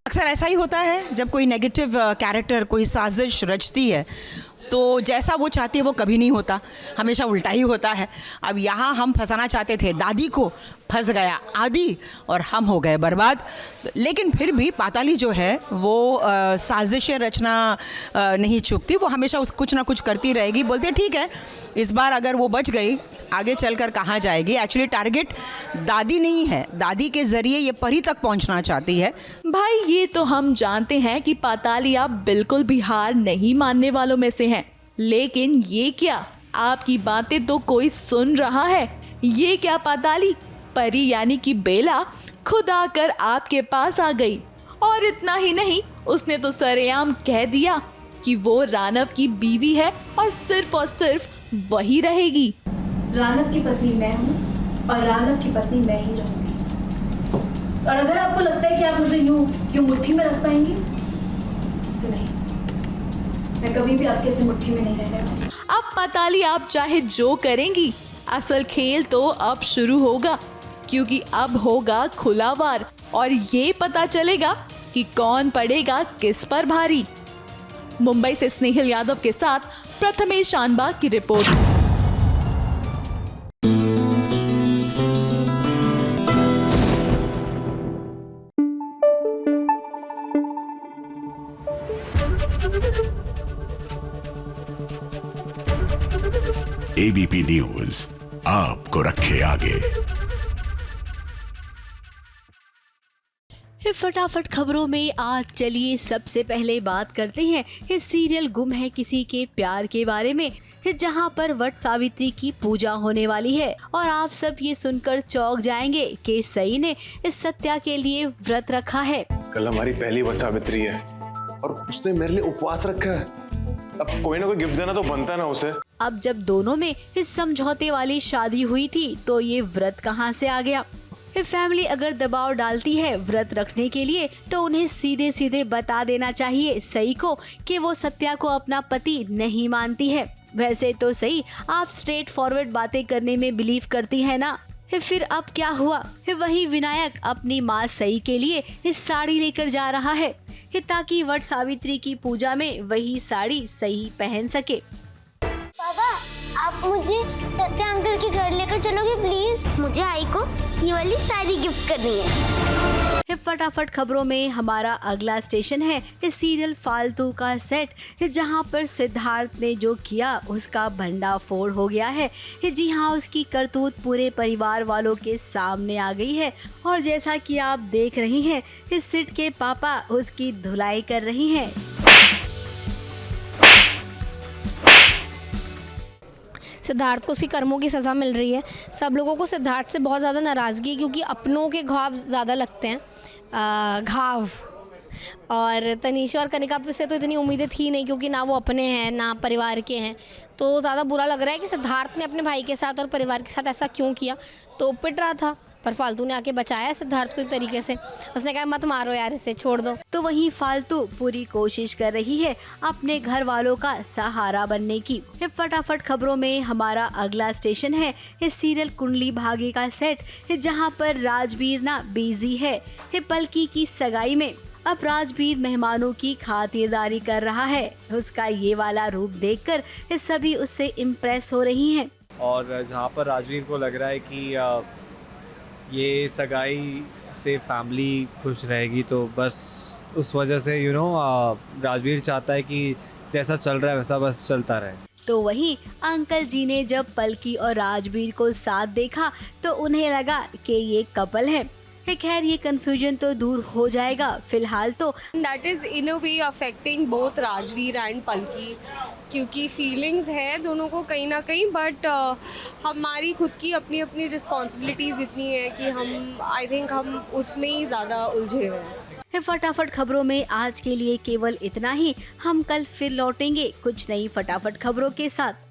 अक्सर ऐसा ही होता है जब कोई नेगेटिव कैरेक्टर कोई साजिश रचती है तो जैसा वो चाहती है वो कभी नहीं होता, हमेशा उल्टा ही होता है। अब यहाँ हम फंसाना चाहते थे दादी को, फंस गया आदि और हम हो गए बर्बाद। लेकिन फिर भी पाताली जो है वो साजिशें रचना नहीं चूकती, वो हमेशा कुछ ना कुछ करती रहेगी। बोलते हैं ठीक है इस बार अगर वो बच गई आगे चलकर कहाँ जाएगी। एक्चुअली टारगेट दादी नहीं है, दादी के जरिए ये परी तक पहुँचना चाहती है। भाई ये तो हम जानते हैं कि पाताली आप बिल्कुल भी हार नहीं मानने वालों में से हैं, लेकिन ये क्या, आपकी बातें तो कोई सुन रहा है। ये क्या पाताली, परी यानी कि बेला खुद आकर आपके पास आ गई और इतना ही नहीं उसने तो सरेआम कह दिया कि वो रानव की बीवी है और सिर्फ वही रहेगी। रानव की पत्नी मैं हूँ और रानव की पत्नी मैं ही रहूंगी। और अगर आपको लगता है कि आप मुझे यूं मुट्ठी में रख पाएंगी तो नहीं, मैं कभी भी आपके से मुट्ठी में नहीं रहने वाली। अब पाताली आप चाहे जो करेंगी, असल खेल तो अब शुरू होगा, क्योंकि अब होगा खुला वार और ये पता चलेगा कि कौन पड़ेगा किस पर भारी। मुंबई से स्नेहिल यादव के साथ प्रथमेश शानबाग की रिपोर्ट। एबीपी न्यूज आपको रखे आगे। फटाफट खबरों में आज चलिए सबसे पहले बात करते हैं इस सीरियल गुम है किसी के प्यार के बारे में, जहां पर वट सावित्री की पूजा होने वाली है। और आप सब ये सुनकर चौंक जाएंगे कि सई ने इस सत्या के लिए व्रत रखा है। कल हमारी पहली वट सावित्री है और उसने मेरे लिए उपवास रखा है। अब कोई ना कोई गिफ्ट देना तो बनता ना उसे। अब जब दोनों में इस समझौते वाली शादी हुई थी तो ये व्रत कहां से आ गया। फैमिली अगर दबाव डालती है व्रत रखने के लिए तो उन्हें सीधे सीधे बता देना चाहिए सई को कि वो सत्या को अपना पति नहीं मानती है। वैसे तो सई आप स्ट्रेट फॉरवर्ड बातें करने में बिलीव करती है ना। फिर अब क्या हुआ, वही विनायक अपनी माँ सई के लिए इस साड़ी लेकर जा रहा है ताकि वट सावित्री की पूजा में वही साड़ी सई पहन सके। पापा आप मुझे सत्या अंकल के घर लेकर चलोगे प्लीज? मुझे आई को ये वाली सारी गिफ्ट करनी है। फटाफट खबरों में हमारा अगला स्टेशन है इस सीरियल फालतू का सेट, जहां पर सिद्धार्थ ने जो किया उसका भंडाफोड़ हो गया है। जी हाँ, उसकी करतूत पूरे परिवार वालों के सामने आ गई है और जैसा कि आप देख रही हैं, इस सिट के पापा उसकी धुलाई कर रही हैं। सिद्धार्थ को उसकी कर्मों की सज़ा मिल रही है। सब लोगों को सिद्धार्थ से बहुत ज़्यादा नाराज़गी है क्योंकि अपनों के घाव ज़्यादा लगते हैं, घाव। और तनीषा और कनिका से तो इतनी उम्मीदें थी नहीं क्योंकि ना वो अपने हैं ना परिवार के हैं, तो ज़्यादा बुरा लग रहा है कि सिद्धार्थ ने अपने भाई के साथ और परिवार के साथ ऐसा क्यों किया। तो पिट रहा था पर फालतू ने आके बचाया सिद्धार्थ को एक तरीके से। उसने कहा मत मारो यार, इसे छोड़ दो। तो वहीं फालतू पूरी कोशिश कर रही है अपने घर वालों का सहारा बनने की। फटाफट खबरों में हमारा अगला स्टेशन है इस सीरियल कुंडली भाग्य का सेट, जहां पर राजवीर ना बिजी है पलकी की सगाई में। अब राजवीर मेहमानों की खातिरदारी कर रहा है। उसका ये वाला रूप देखकर सभी उससे इम्प्रेस हो रही हैं। और जहाँ पर राजवीर को लग रहा है कि ये सगाई से फैमिली खुश रहेगी, तो बस उस वजह से राजवीर चाहता है कि जैसा चल रहा है वैसा बस चलता रहे। तो वहीं अंकल जी ने जब पलकी और राजवीर को साथ देखा तो उन्हें लगा कि ये कपल है। खैर ये कंफ्यूजन तो दूर हो जाएगा फिलहाल तो। That is in a way affecting both Rajveer and Palki, क्योंकि फीलिंग्स है दोनों को कहीं ना कहीं, बट हमारी खुद की अपनी अपनी रिस्पॉन्सिबिलिटीज़ इतनी है कि आई थिंक हम उसमें ही ज़्यादा उलझे हुए हैं। फटाफट खबरों में आज के लिए केवल इतना ही। हम कल फिर लौटेंगे कुछ नई फटाफट खबरों के साथ।